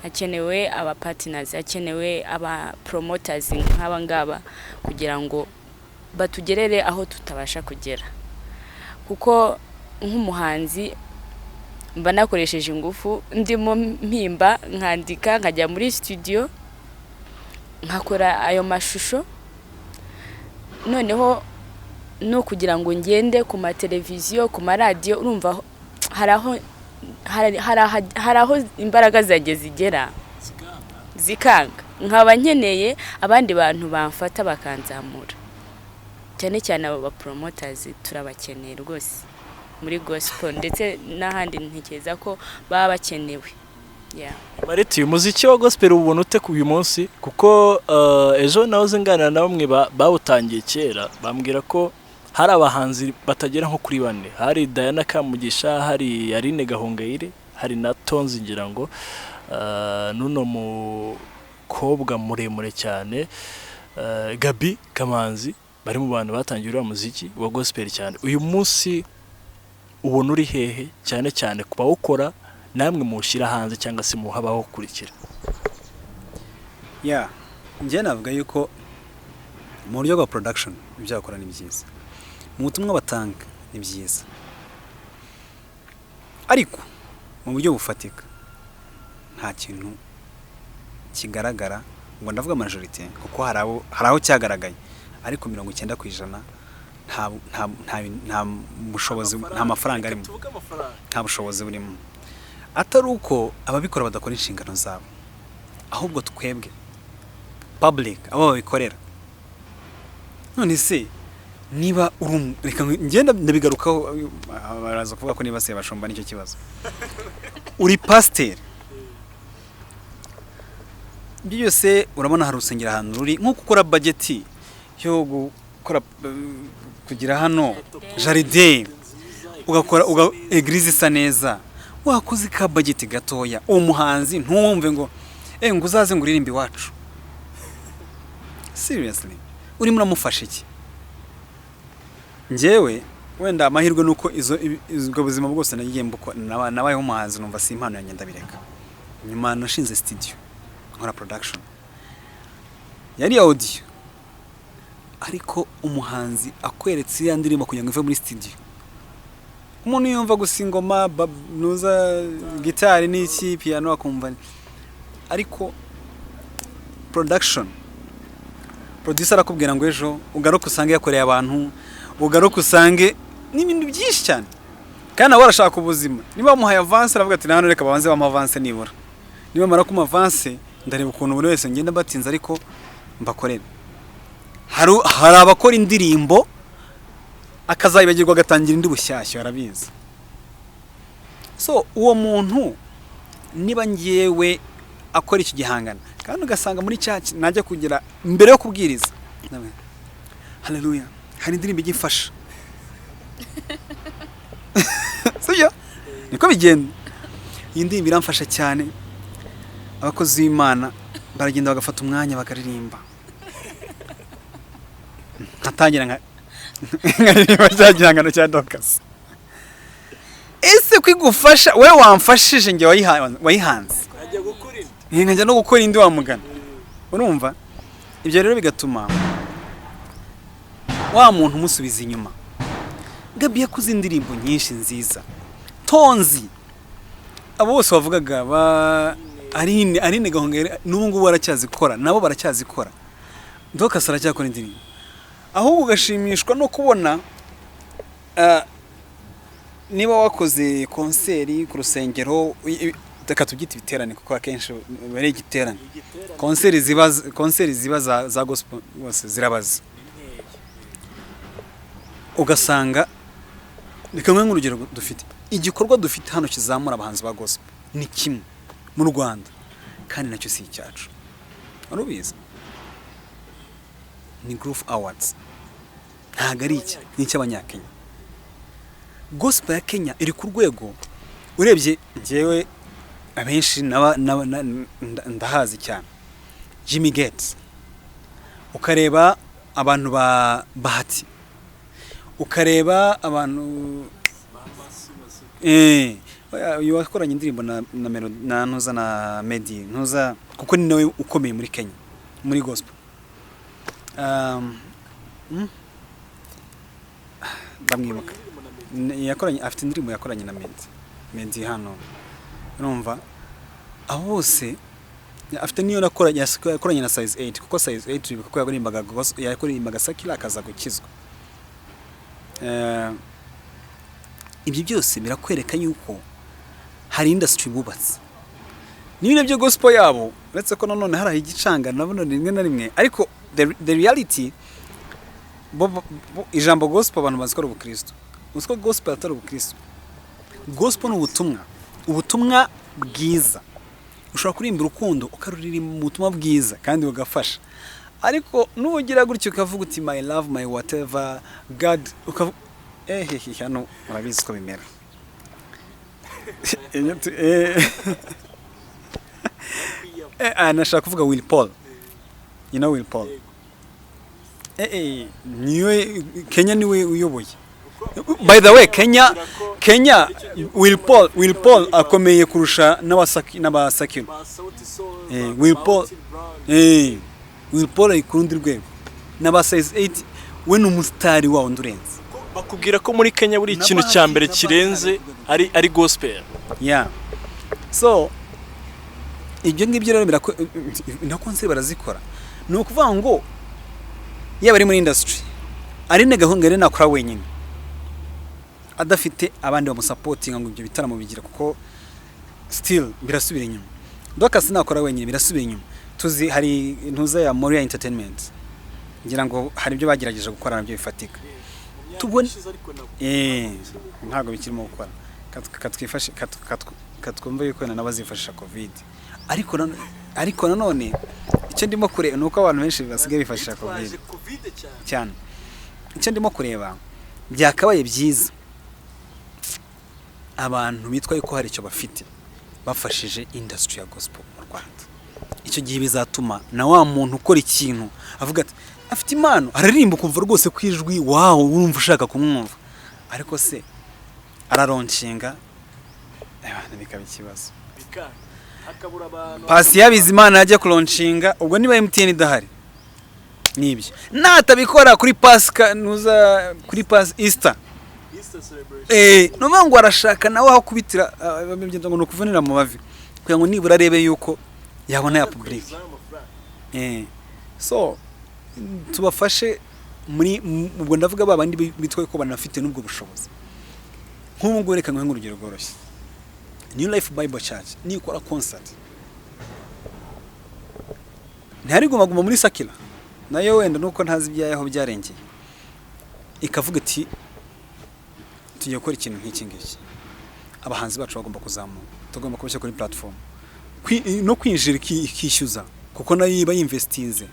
hakenewe aba partners, hakenewe aba promoters nk'aba ngaba kugira ngo batugerere aho tutabasha kugera, kuko nk'umuhanzi mba nakoresheje ingufu ndimo mpimba nkandika nkajya muri studio nkakora ayo mashusho noneho no kugira ngo ngende ku mateleviziyo ku maradiyo urumva hari aho imbaraga zageze zigera zikanga nkaba nkeneye abandi bantu bamfata bakanzamura cyane cyane abo ba promoters turabakeneye rwose muri gospel ndetse n'ahandi ntekereza ko baba bakenewe. Emalito, umuziki wa gospel ubona ute ku uyu munsi kuko ejo naho zingana na bamwe bawutangiye kera bambwira ko hari abahanzi batagera nko kuri 4 hari Diana Kamugisha hari Aline Gahongayire hari na Tonzi ngira ngo nuno mukobwa muremure cyane Gabi Kamanzi bari mu bantu batangiye umuziki wa gospel cyane. Uyu munsi ubona uri hehe cyane cyane kuba ukora namwe mushira hanze cyangwa se muhabaho kurikira? Nje navuga yuko mu buryo bwa production ibyo bakora ni byiza, mu butumwa batanga ni byiza, ariko mu buryo bufatika nta kintu kigaragara ngo ndavuga majority kuko haraho cyagaragaye, ariko 90% nta bushobozi, nta mafaranga arimo, nta bushobozi burimo. Atari uko ababikora badakora inshingano zabo, ahubwo twebwe public abo babikorera. None se niba reka ngenda ndabigarukaho baraza kuvuga ko niba se bashomba nicyo kibazo. Uri pasteur byose urabona hari urusengero ahantu ruri nko gukora budget yo gukora kugira hano jardin ugakora eglise isa neza, wakoze ka budget gatoya umuhanzi ntuwumve ngo ngo uzaze nguririmbe iwacu. Seriously uri muramufasha iki? Njewe wenda amahirwe nuko izo buzima bwose nagiye mbuko nabaye umuhanzi numva si impano yanjye ndabireka. Nyuma nashinze studio nkora production yari audio, ariko umuhanzi akweretse ya ndirimbo kugira ngo ive muri studio, umuntu yumva gusa ingoma nuza gitari n'iki piano akumva, ariko production producer arakubwira ngo ejo ugaruka usange yakoreye abantu, ugaruka usange n'ibintu byinshi cyane, kandi warashaka ubuzima. Niba muhaye avance aravuga ati nahano reka babanze bamavance nibura, niba mara kuma avance ndareba ukuntu buri wese ngenda batinza ariko mbakorera. Hari abakora indirimbo akazayibagirwa agatangira indi bushyashya, arabizi. So uwo muntu niba ngiyewe akora iki gihangana kandi ugasanga muri church najya kugira mbere yo kubwiriza, haleluya hari indirimbo igifasha sibyo niko bigenda. Iyi ndirimbo iramfasha cyane, abakozi b'Imana baragenda bagafata umwanya bakaririmba, nkatangira nkaririmba cya gihangano cya Dorcas. Ese kwigufasha we wamfashije nge wayihanze nkajya no gukora indi wamugana, urumva? Ibyo rero bigatuma wa muntu umusubiza inyuma. Gabi yakoze indirimbo nyinshi nziza, Tonzi abo bose bavugaga Aline Gahongayire n'ubu ngubu baracyazikora, nabo baracyazikora. Dorcas aracyakora indirimbo, ahubwo ugashimishwa no kubona niba wakoze konseri ku rusengero, reka tubyite ibiterane kuko akenshi bari igiterane, konseri ziba za gospel bose zirabaza, ugasanga ni kamwe nk'urugero dufite igikorwa dufite hano kizamura abahanzi ba gospel ni kimwe mu Rwanda, kandi nacyo si icyacu, urubizi ni Groove Awards, ntago ari iki, ni icy'abanyakenya. Gospel ya Kenya iri ku rwego urebye, ngewe abenshi ndahazi cyane, Jimmy Gates, ukareba abantu ba Bahati, ukareba abantu yakoranye indirimbo na ntuza na Medi ntuza, kuko ni nawe ukomeye muri Kenya muri gospel. Ndamwibuka yakoranye, afite indirimbo yakoranye na Medi hano, urumva? Abo bose afite niyo yakoranye na size 8 kuko size 8 biko yakorimbaga Sakila akaza gukizwa. Ibyo byose birakwereka yuko hari industry bubatse. Niyo byo gospel yabo uretse ko nanone hari igicanga nabona rimwe na rimwe ariko the reality ijambo gospel abantu bazikora ubukristo. Uziko gospel atari ubukristo. Gospel ni ubutumwa bwiza. Ushobora kuririmba urukundo ukaruririmba mu butumwa bwiza kandi bugafasha. Ariko nugira gutyo ukavuga uti my love my whatever God hano urabizi ko bimera. Nashaka kuvuga Will Paul. You know Will Paul? Niwe Kenya niwe uyoboye. By the way, Kenya Will Paul akomeye kurusha n'abasakiro. Will Paul ayikurundi rwego. N'aba size 8 we n'umustari wawo ndurenze. Bakubwira ko muri Kenya buri ikintu cya mbere kirenze ari gospel. Yeah. So ibyo ngibyo rero na concert barazikora. No ukuvuga ngo yaba ari muri industry ari ne gahunga rero nakora wenyine. Adafite abandi bamusupportinga ngo ibyo bitaramo bigira kuko still birasubira inyuma. Dorcas nakora wenyine birasubira inyuma. Tuzi hari intuza ya Moria Entertainment. Ngira ngo hari ibyo bagerageje gukora nabyo bifatika. Tubone ntago bikirimo gukora. Katwifashe katwumva yuko n'abazifashisha covid. Ariko nanone icyo ndimo kureba nuko abantu benshi basigaye bifashisha covid cyane. Icyo ndimo kureba byakabaye byiza abantu bitwa yuko hari icyo bafite bafashije industry ya gospel mu Rwanda. Icyo gihe bizatuma na wa muntu ukora ikintu avuga ati afite impano aririmba kumva rwose kwijwi wow urumva ushaka kumwumva ariko se araronshinga abantu bikaba ikibazo hakabura abantu pasi yabizimana ajya kuronshinga ubwo niba MTN idahari nibyo natabikora kuri Pasika nuza kuri Easter no ngo arashaka nawe aho kubitira bambyenda ngo nokuvunira mu bavi kugira ngo nibura arebe yuko yabona ya public so tubafashe muri ubwo ndavuga babandi bitwaye ko banafite n'ubwo bushobozi nk'ubu ngo reka nk'urugero rworoshye New Life Bible Church ni ikora concert ntari guma muri Sakila nayo wenda nuko ntazi ibyayaho byarengeye ikavuga ati tugiye gukora ikintu nk'iki ngiki abahanzi bacu bagomba kuzamuka tugomba kubashyira kuri platform no kwinjira ikishyuza kuko nayo iba yinvestinze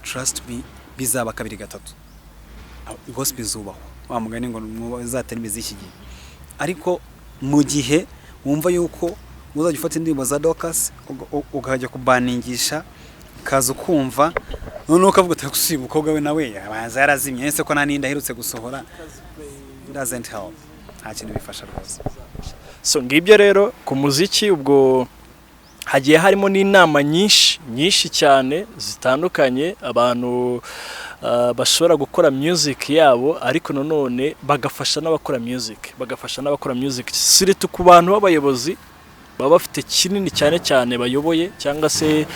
trust me bizaba kabiri gatatu gospel zubaho wa mugani ngo muzatera imiziki gihe ariko mu gihe wumva yuko uzajya ufata indirimbo za Dorcas ukajya kubaningisha kaza kumva none ukavuga ati gusiba ukobwa we nawe abanza yarazimye ese ko nani ndaherutse gusohora doesn't help nta kintu bifasha rwose. So ngibyo rero ku muziki ubwo hagiye harimo n'inama nyinshi cyane zitandukanye abantu bashobora gukora music yabo ariko none bagafasha n'abakora music siritu ku bantu b'abayobozi baba bafite kinini cyane bayoboye cyangwa se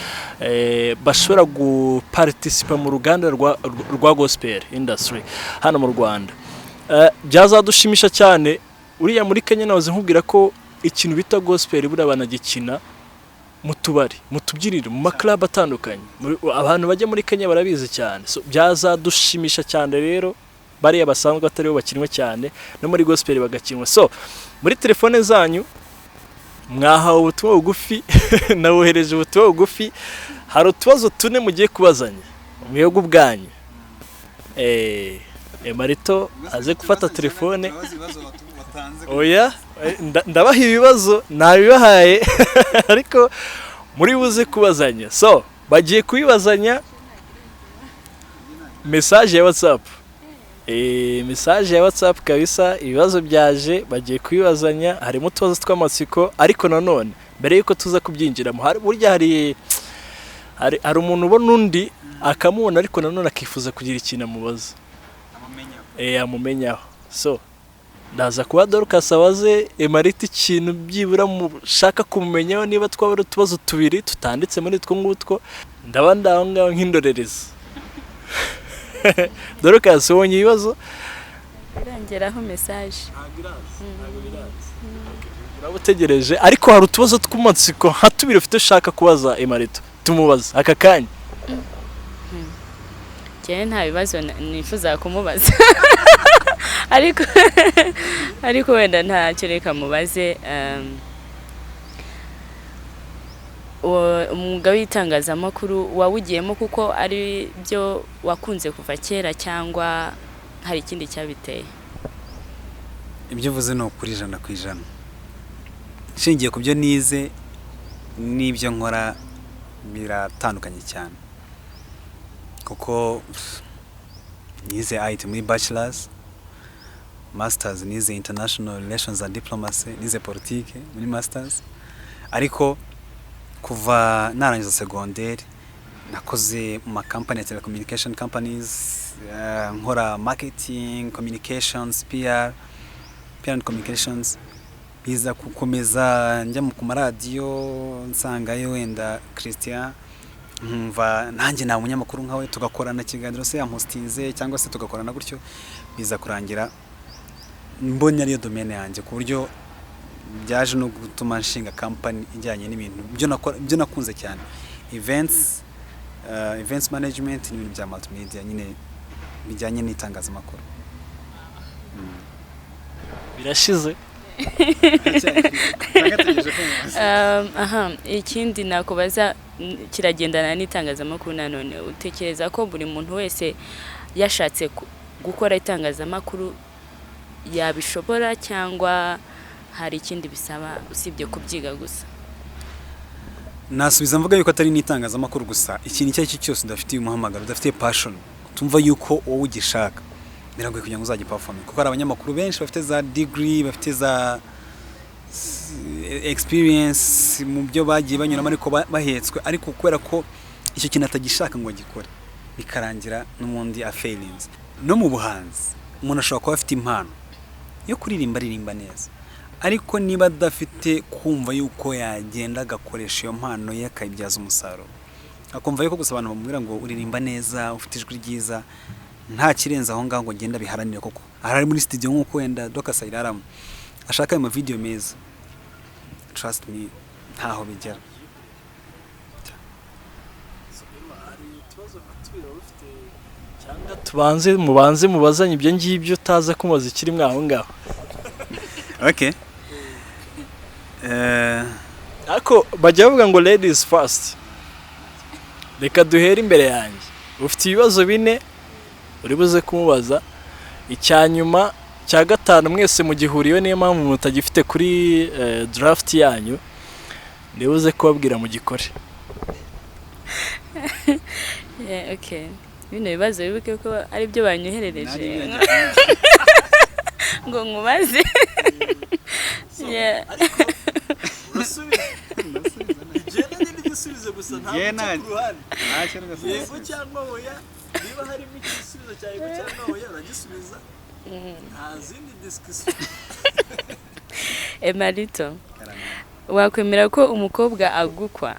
bashobora guparticipa mu ruganda rwa gospel industry hano mu Rwanda. Byazadushimisha cyane uriya muri Kenya nawe nkubwira ko ikintu bita gospel buri abanagikina mu tubari mu tubyiriro mu maklub atandukanye abantu bajya muri Kenya barabizi cyane. So byazadushimisha cyane rero bariya basanzwe atari bo bakinwe cyane no muri gospel bagakinwa. So muri telefone zanyu mwahawe ubutumwa bugufi nawohereje ubutumwa bugufi hari utubazo tune mugiye kubazanya umwego bwanyu. Emalito aze gufata telefone oya ndabaha ibibazo nabibahaye ariko muri buze kubazanya. So bagiye kubibazanya message ya WhatsApp message ya WhatsApp kabisa ibibazo byaje bagiye kubibazanya harimo utubazo tw'amatsiko ariko nanone mbere yuko tuza kubyinjiramo burya hari umuntu ubona undi akamubona ariko nanone akifuza kugira ikintu amubaza amumenyaho. So ndaza kuba Dorcas abaze Emalito ikintu byibura mushaka kumumenyaho, niba twaba ari utubazo tubiri tutanditse muri two ngutwo, ndaba ndaho ngaho nk'indorerezi. Dorcas, ubonye ibibazo? irangeraho message. Uraba utegereje, ariko hari utubazo tw'umatsiko nka tubiri ufite ushaka kubaza Emalito, tumubaza aka kanya. Cyane nta bibazo nifuza kumubaza. ariko wenda ntacyo reka mubaze. Umwuga w'itangazamakuru wawugiyemo kuko ari byo wakunze kuva kera cyangwa hari ikindi cyabiteye? Ibyo uvuze ni ukuri 100%. Shingiye ku byo nize n'ibyo nkora biratandukanye cyane, kuko nize IT muri bachelors, masters nize international relations and diplomacy, nize politique muri masters. Ariko kuva narangiza secondaire nakoze mu company ya telecommunication companies, nkora marketing, communications, PR and communications. Biza gukomeza njya ku maradiyo nsangayo wenda Christian, nkumva nanjye na umunyamakuru nkawe tugakorana kiganiro se yamustinze cyangwa se tugakorana gutyo, biza kurangira mbonye ariyo domaine yanjye, ku buryo byaje no gutuma nshinga company ijyanye n'ibintu byo nakunze cyane, events management n'ibintu bya multimedia, nyine bijyanye n'itangazamakuru. Birashize. Ikindi nakubaza kiragendana n'itangazamakuru nanone, utekereza ko buri muntu wese yashatse gukora itangazamakuru yabishobora cyangwa hari ikindi bisaba usibye kubyiga gusa? Nasubiza mvuga yuko atari n'itangazamakuru gusa, ikintu icyo aricyo cyose udafitiye umuhamagaro, udafitiye passion, tumva yuko wowe ugishaka, biragoye kugira ngo uzajye perform, kuko hari abanyamakuru benshi bafite za degree, bafite za experience mu byo bagiye banyuramo ariko bahetswe, ariko kubera ko icyo kintu atagishaka ngo agikore bikarangira n'umundi failings. No mu buhanzi umuntu ashobora kuba afite impano yo kuririmba neza, ariko niba adafite kumva yuko yagenda agakoresha iyo mpano ye akayibyaza umusaruro, akumva yuko gusa abantu bamubwira ngo uririmba neza, ufite ijwi ryiza, nta kirenze aho ngaho ngo genda biharanire, koko arari muri studio nk'uko wenda Dorcas iraramo ashaka mu video meza, trust me ntaho bigera. Cyangwa mubanze mubazanye ibyo ngibyo utaza kumaza ikiri mwaho ngaho. Okay. Ariko bajya bavuga ngo ladies first. Reka duhere imbere yanjye. Ufite ibibazo 4 uri buze kumubaza, icyanyuma cya gatanu mwese mu gihuriyo, niyo mpamvu mutagifite kuri draft yanyu, ndibuze kubabwira mu gikore. Okay. Bino bibazo bibuke ko ari byo banyoherereje ngo nkubaze. Igisubizo gusa ntabwo kuruhande. Yego cyangwa oya, niba harimo igisubizo cya yego cyangwa oya uragisubiza. Nta zindi discussion. Emalito, wakwemera ko umukobwa agukwa?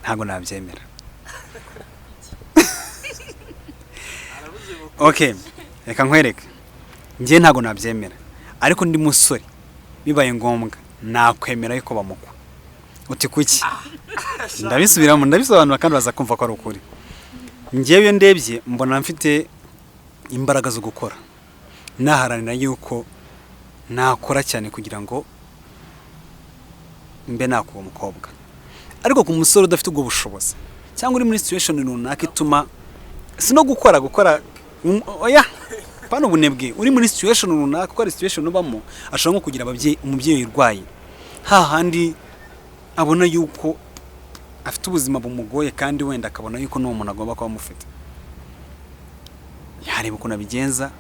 Ntago nabyemera. Okay, reka nkwereke. Ngiye ntago nabyemera. Ariko ndi musore bibaye ngombwa nakwemera yuko bamukwa. Uti kuki? Ndabisubiramo, ndabisobanura kandi baza kumva ko ari ukuri. Ngiye ndebye mbona mfite imbaraga zo gukora, naharanira yuko nakora cyane kugira ngo mbe nakuba umukobwa. Ariko ku musore udafite ubwo bushobozi cyangwa uri muri situation runaka ituma sino gukora oya pano bunebwe, uri muri situation runaka ko ari situation ubamo, ashobora nko kugira umubyeyi urwaye, hahandi abona yuko afite ubuzima bumugoye kandi wenda akabona yuko no umuntu agomba kuba amufite, yareba uko nabigenza,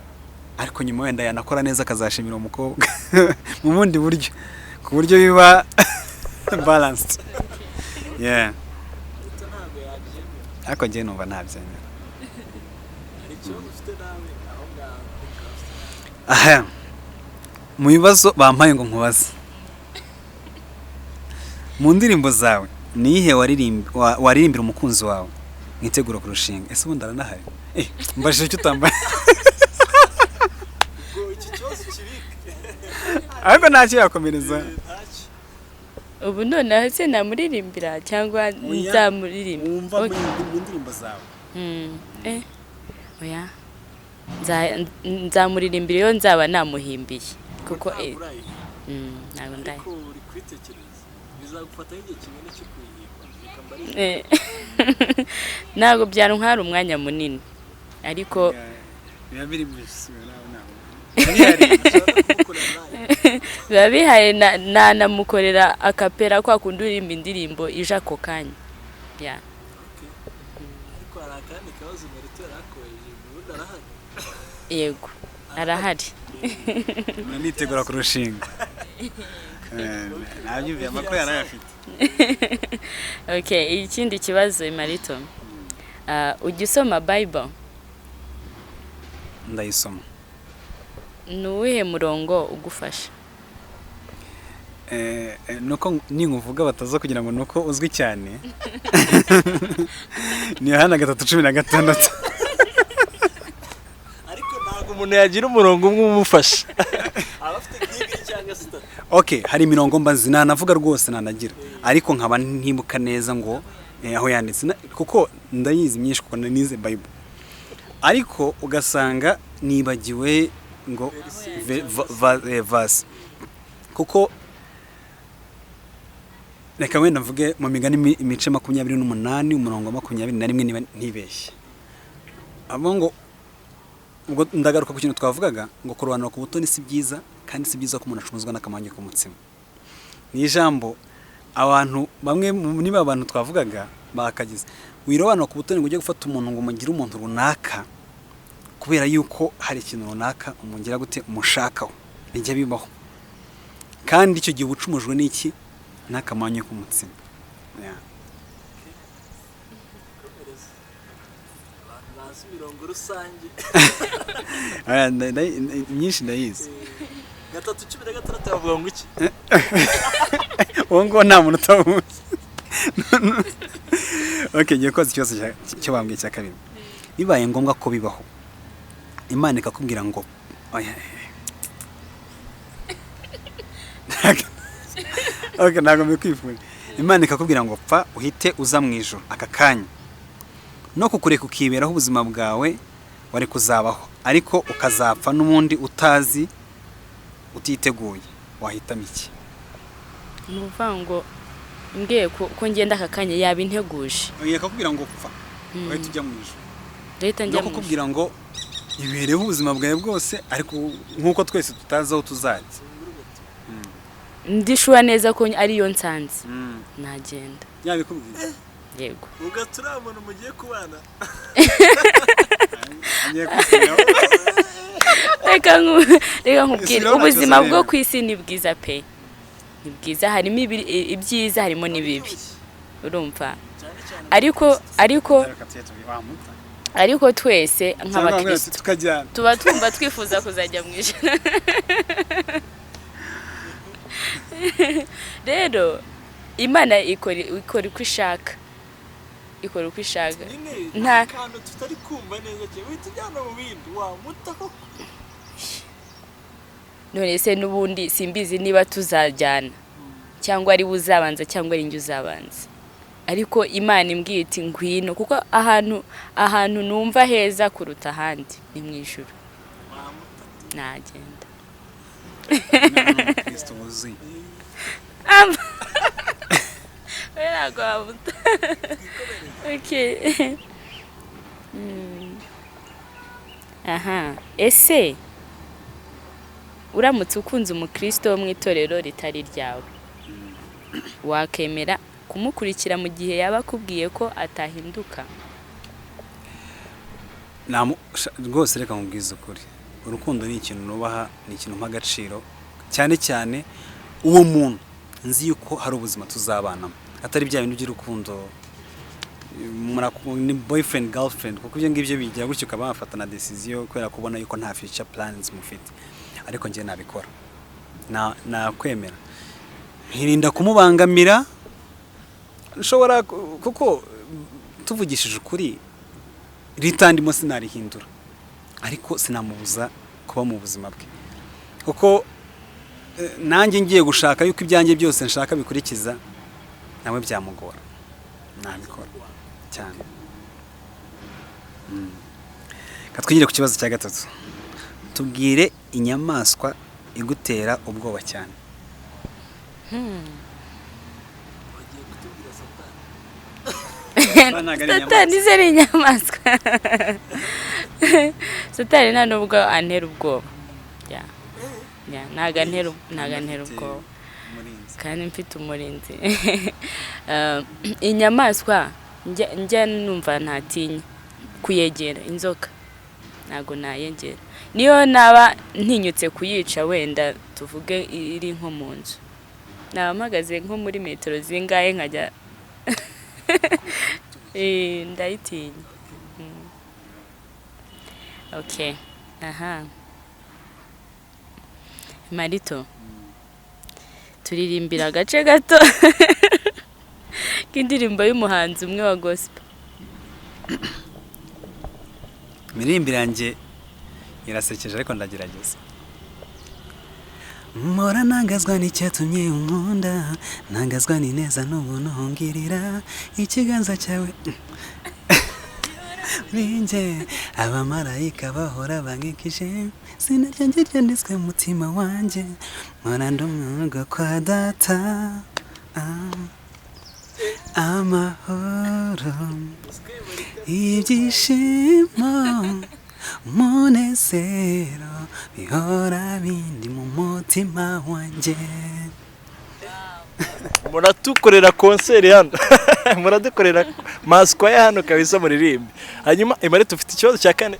ariko nyuma wenda yanakora neza akazashimira umukobwa mu bundi buryo, ku buryo biba balanced. Yeah. Ariko ngiye numva ntabyemera. mu bibazo bampaye ngo nkubaze mu ndirimbo zawe niyihe waririmbira umukunzi wawe mwitegura kurushinga ese ubundi aranahari mbashije icyo utambaye ariko ntacyo yakomereza ubu noneho se namuririmbira cyangwa nzamuririmbira wumva mu ndirimbo zawe oya nzamuririmbira iyo nzaba namuhimbiye kuko ntabwo ndaye ntabwo byantwara umwanya munini ariko biba bihaye nanamukorera akapera kwa kundi uririmba indirimbo ije ako kanya yego arahari nitegura kurushinga nabyumviye amakuru yarayafite okay ikindi kibazo Emalito ujya usoma Bible ndayisoma nuwuhe murongo ugufasha nuko ninkuvuga bataza kugira ngo nuko uzwi cyane ni Yohana 3:16 ariko ntabwo umuntu yagira umurongo umwe umufasha abafite nk'ibiri cyangwa se okay hari imirongo mbazi navuga rwose nanagira ariko nkaba ntibuka neza ngo aho yanditse kuko ndayizi myinshi kuko nize Bible ariko ugasanga nibagiwe ngo verse kuko reka wenda mvuge mu migani imice 28 umurongo 21 niba ntibeshye abo ngo ubwo ndagaruka ku kintu twavugaga ngo kurobanura ku butoni si byiza kandi si byiza ko umuntu acumuzwa n'akamanyu k'umutsima ni ijambo abantu bamwe niba abantu twavugaga bakagize wirobanura ku butoni ngo ujye gufata umuntu ngo mugire umuntu runaka kubera yuko hari ikintu runaka umungira gute umushakaho bijya bibaho kandi icyo gihe ubucumujwe n'iki n'akamanyu k'umutsima mirongo rusange myinshi ndayizi 3:16 bavuga ngo iki uwo ngo nta muntu utabuzi okay ngiye koza ikibazo cyo bambwiye cya kabiri bibaye ngombwa ko bibaho Imana ikakubwira ngo okay ntago mbikwifuje Imana ikakubwira ngo pfa uhite uza mu ijuru aka kanya no kukureka ukiberaho ubuzima bwawe wari kuzabaho ariko ukazapfa n'umundi utazi utiteguye wahitamo iki nuvango ngiye ko ngenda aka kanya yaba integuje yakakubwira ngo pfa wahita ujya mu ijuru leta njya no kukubwira ngo ibereho ubuzima bwawe bwose ariko nkuko twese tutazi aho tuzajya ndishuwa neza ko ari yo nsanze nagenda yabikubwiye yego ugatura umuntu mugiye kubana reka nkubwire ubuzima bwo kwisi ni bwiza pe ni bwiza harimo ibyiza harimo n'ibibi urumva ariko twese nk'abakristo tuba twumva twifuza kuzajya mu ijuru rero Imana ikora uko ishaka nta kantu tutari kumva neza cyane witujyana mu bindi wamutaho none se n'ubundi simbizi niba tuzajyana cyangwa ari uzabanza cyangwa ari njye uzabanza ariko Imana imbwiye iti ngwino kuko ahantu numva heza kuruta ahandi ni mu ijuru nagenda Kristo muzi okay aha ese uramutse ukunze umukristo wo mu itorero ritari ryawe wakemera kumukurikira mu gihe yaba akubwiye ko atahinduka rwose reka nkubwize ukuri urukundo ni ikintu nubaha ni ikintu mp'agaciro cyane cyane uwo muntu nzi yuko hari ubuzima tuzabanamo atari bya bintu by'urukundo ni boyfriend girlfriend kuko ibyo ngibyo bijya gutyo ukaba wafatana decision kubera kubona yuko nta future plans mufite ariko ngiye nabikora nakwemera nkirinda kumubangamira nshobora kuko tuvugishije ukuri ritandimo sinarihindura ariko sinamubuza kuba mu buzima bwe kuko nanjye ngiye gushaka yuko ibyanjye byose nshaka bikurikiza nawe byamugora nabikora cyane. Katwigire ku kibazo cya gatatu. Tubwire inyamaswa igutera ubwoba cyane. Satani zari inyamaswa. Satani nta nubwo antera ubwoba. Ntago antera ubwoba. Kandi mfite umurinzi. Inyamaswa njya numva ntatinya kuyegera inzoka. Ntago nayegera. Niyo naba ntinyutse kuyica wenda tuvuge iri nko mu nzu. Naba mpagaze nko muri metero zingahe nkajya ndayitinya. Okay. Aha. Emalito. Turirimbira agace gato k'indirimbo y'umuhanzi umwe wa gospel. Miririmbire yanjye irasekeje ariko ndagerageza. Mpora ntangazwa n'icyatumye unkunda, ntangazwa n'ineza n'ubuntu ungirira, ikiganza cyawe Ninje abamarayika bahora bankikije, sinarya njye ryanditswe mu mutima wanjye, mpora ndumwuga kwa data. Amahoro ibyishimo umunezero bihora bindi mu mutima wanjye. Muratukorera konseri hano. Muradukorera maskwa ya hano kabisa muririmbe. Hanyuma Emalito ufite ikibazo cya kane?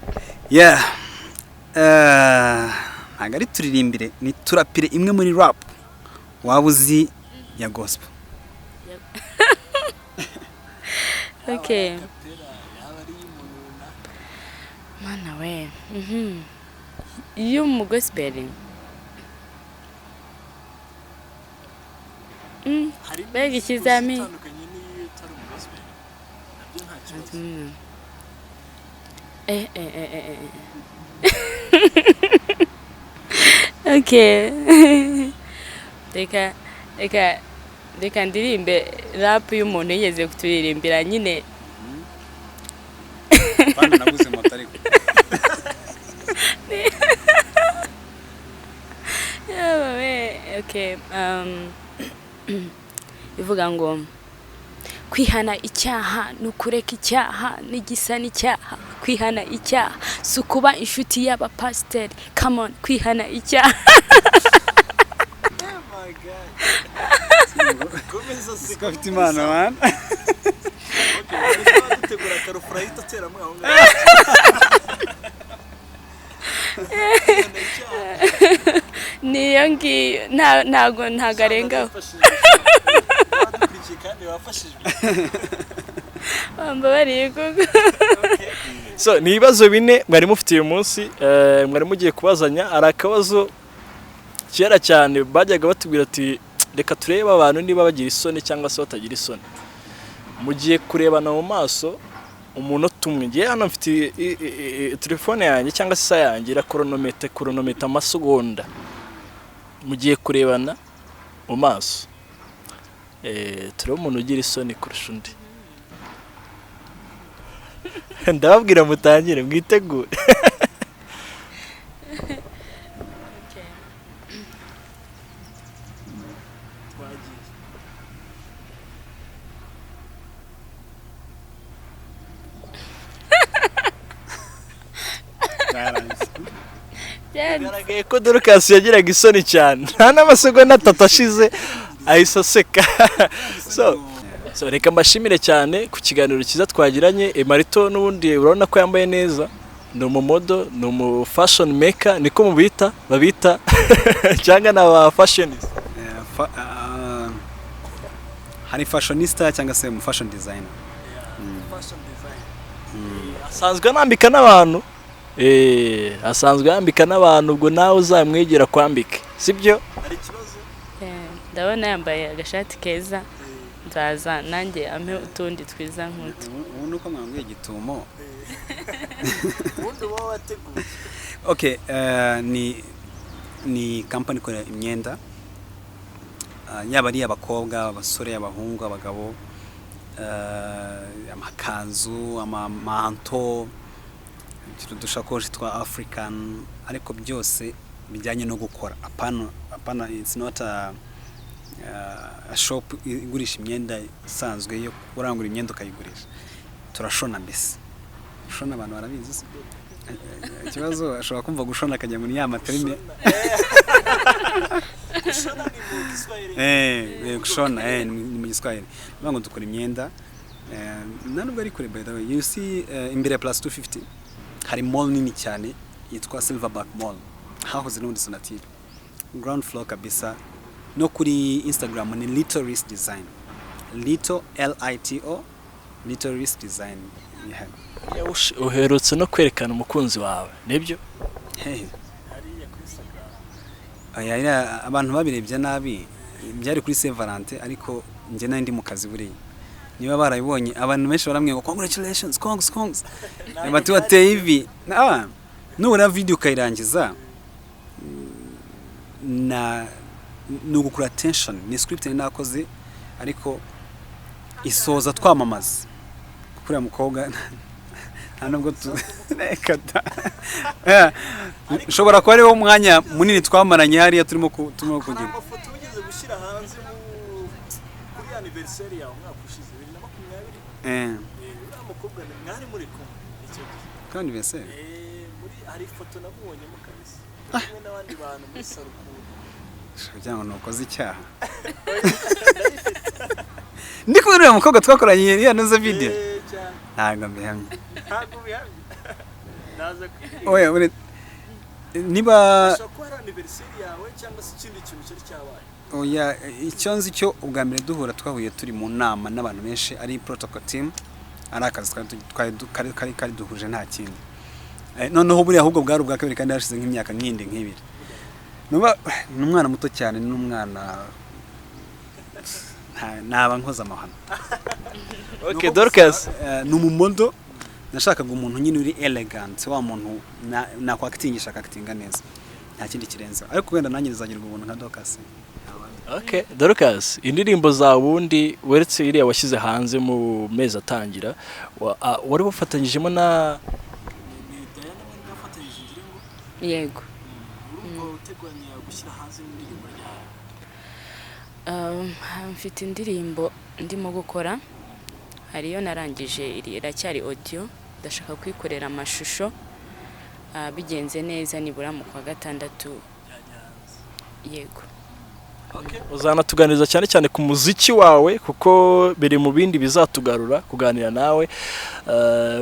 Ntabwo ari turirimbire, ni turapire imwe muri rap waba uzi ya gospel. Okay. Mana we. Iyo mu gospel. Bega ikizami. Okay. Reka ndirimbe rap y'umuntu yigeze kuturirimbira nyine. Bana nabuze moto ariko. Okay. Ivuga ngo kwihana icyaha nukureka icyaha n'igisa n'icyaha. Kwihana icyaha sukuba inshuti y'abapasiteri. Come on, kwihana icyaha. Oh my god. Komeza sikafite imana man. Okay, dutegura karufura yitatera mwe aho ngaho. Niyo ngiyo ntago arengaho. So ni ibibazo bine mwari mufitiye umunsi, mwari mugiye kubazanya. Ari akabazo kera cyane bajyaga batubwira ati reka turebe abantu niba bagira isoni cyangwa se batagira isoni. Mugiye kurebana mu maso umuntu tumwe. Ngiye hano mfite telefone yanjye cyangwa se yanjye ira kronometa amasegonda. Mugiye kurebana mu maso. Turebe umuntu ugira isoni kurusha undi. Ndababwira mutangire mwitegure. Yaragaye ko Dorcas yagiraga isoni cyane. Nta n'amasegonda 3 ashize ahise aseka. So reka mbashimire cyane ku kiganiro cyiza twagiranye. Emalito n'ubundi urabona ko yambaye neza. Ni umumodo, ni umu fashion maker, niko mubita babita cyangwa na fashionist. Hari fashionista cyangwa se mu fashion designer. Fashion design. Asanzwe anambika n'abantu. Asanzwe yambika n'abantu, ubwo nawe uzamwegera kwambike. sibyo? ndabona yambaye agashati keza nzaza nanjye ampe utundi twiza nk'utu. ubu nuko mwambwiye igitumo. Ubundi wowe wateguye. Okay, ni company ikora imyenda, yaba ari abakobwa, abasore, abahungu, abagabo, amakanzu, amamanto, udushakoshi twa African, ariko byose bijyanye no gukora. Apana, it's not a shop igurisha imyenda isanzwe yo kurangura imyenda ukayigurisha. Turashona mbese. Gushona abantu barabizi. Ikibazo ashobora kumva gushona akajya muri ya materime. Gushona ni mu Kiswahili. Gushona ni mu Kiswahili. Bango dukora imyenda. Nanubwo ari kure by the way. You see imbere ya plus 250 hari mall nini cyane yitwa Silverback Mall. Hahoze n'undi Sonatire. Ground floor kabisa. No kuri Instagram ni Little Risk Design. Little Lito Little Risk Design. Uherutse no kwerekana umukunzi wawe, nibyo? Hariya kuri Instagram. Abantu babirebye nabi, byari kuri Saint Valentin ariko nje nari ndi mu kazi buriya. Niba barabibonye abantu benshi baramwe ngo congratulations, congs. Bati wateye ivi. Nubona video kayirangiza na nugukura attention, ni script nakoze ariko isoza twamamaza. Kuriya mukobwa nubwo turekata ushobora kuba ariwo mwanya munini twamaranye hariya turimo kugira amafoto ugeze gushyira hanze kuri anniversary yawe mwaka ushize 2020 uriya mukobwa mwari muri kumwe icyo gihe kandi anniversary muri hari ifoto nabonyemo kabisa hamwe n'abandi bantu muri sarukuru kugira ngo nukoze icyaha ndi kubona uriya mukobwa twakoranye iriya noza video ntabwo mbihamye naza kwiga niba shakora anniversary yawe cyangwa se ikindi kintu cyari cyabaye. Oya, icyo nzi cyo ubwa mbere duhura twahuye turi mu nama n'abantu benshi ari protocol team, ari akazi kari duhuje nta kindi. Noneho buriya ahubwo bwari ubwa kabiri kandi hashize nk'imyaka nk'indi nk'ibiri. N'umwana muto cyane n'umwana naba nkoza amahano. Okay, Dorcas. Numumondo nashakaga umuntu nyine uri elegant, wa muntu nakwakitingisha akakitinga neza. Nta kindi kirenze. Ariko wenda nanjye nzagirwa ubuntu nka Dorcas. Okay, Dorcas, indirimbo za wundi weretse iriya washyize hanze mu mezi atangira, wari wafatanyijemo na Yego. uteganya gushyira hanze indirimbo yawe? Mfite indirimbo ndimo gukora. Hariyo narangije iracyari audio, ndashaka kwikorera amashusho. Bigenze neza nibura mu kwa gatandatu. Yego. Okay. Uzanatuganiriza cyane cyane ku muziki wawe kuko biri mu bindi bizatugarura kuganira nawe.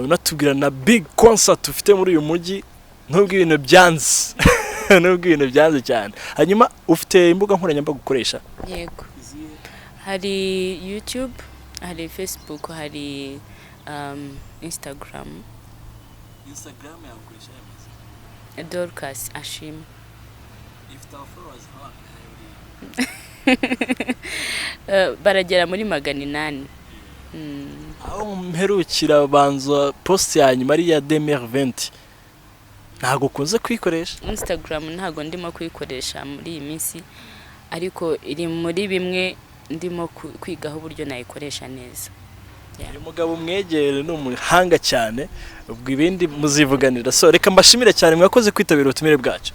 Unatubwira na big concert ufite muri uyu mujyi nubwo ibintu byanze. Nubwo ibintu byanze cyane. Hanyuma ufite imbuga nkoranyambaga gukoresha? Yego. Hari YouTube, hari Facebook, hari Instagram. Instagram yakoresha yamaze. Dorcas Ashim. Ifite followers baragera muri 800. Aho mperukira banza post ya nyuma ari ya 2020. Ntago kunze kwikoresha. Instagram ntago ndimo kwikoresha muri iyi minsi ariko iri muri bimwe ndimo kwigaho uburyo nayikoresha neza. Uyu mugabo mwegere n'umuhanga cyane ubwo ibindi muzivuganira. So reka mbashimire cyane mwakoze kwitabira ubutumire bwacu.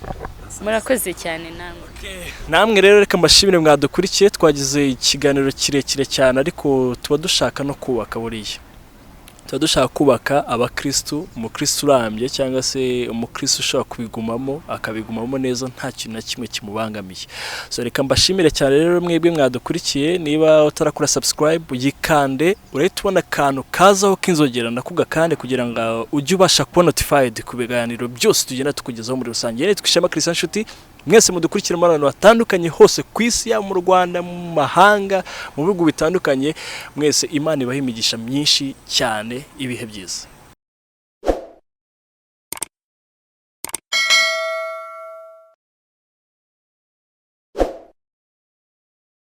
Murakoze cyane namwe. Namwe rero reka mbashimire mwadukurikiye, twagize ikiganiro kirekire cyane ariko tuba dushaka no kubaka buriya. Tuba dushaka kubaka abakristo, umukristo urambye cyangwa se umukristo ushaka kubigumamo akabigumamo neza nta kintu na kimwe kimubangamiye. So reka mbashimire cyane rero mwebwe mwadukurikiye, niba utarakora subscribe uyikande, urahita ubona akantu kazaho k'inzogera nakuga kandi kugira ngo ujye ubasha kuba notified ku biganiro byose tugenda tukugezaho muri rusange. Yene twishema Kristo nshuti mwese mudukurikira mu bantu batandukanye hose ku isi, ya mu Rwanda, mu mahanga, mu bihugu bitandukanye. Mwese Imana ibaha imigisha myinshi cyane, ibihe byiza.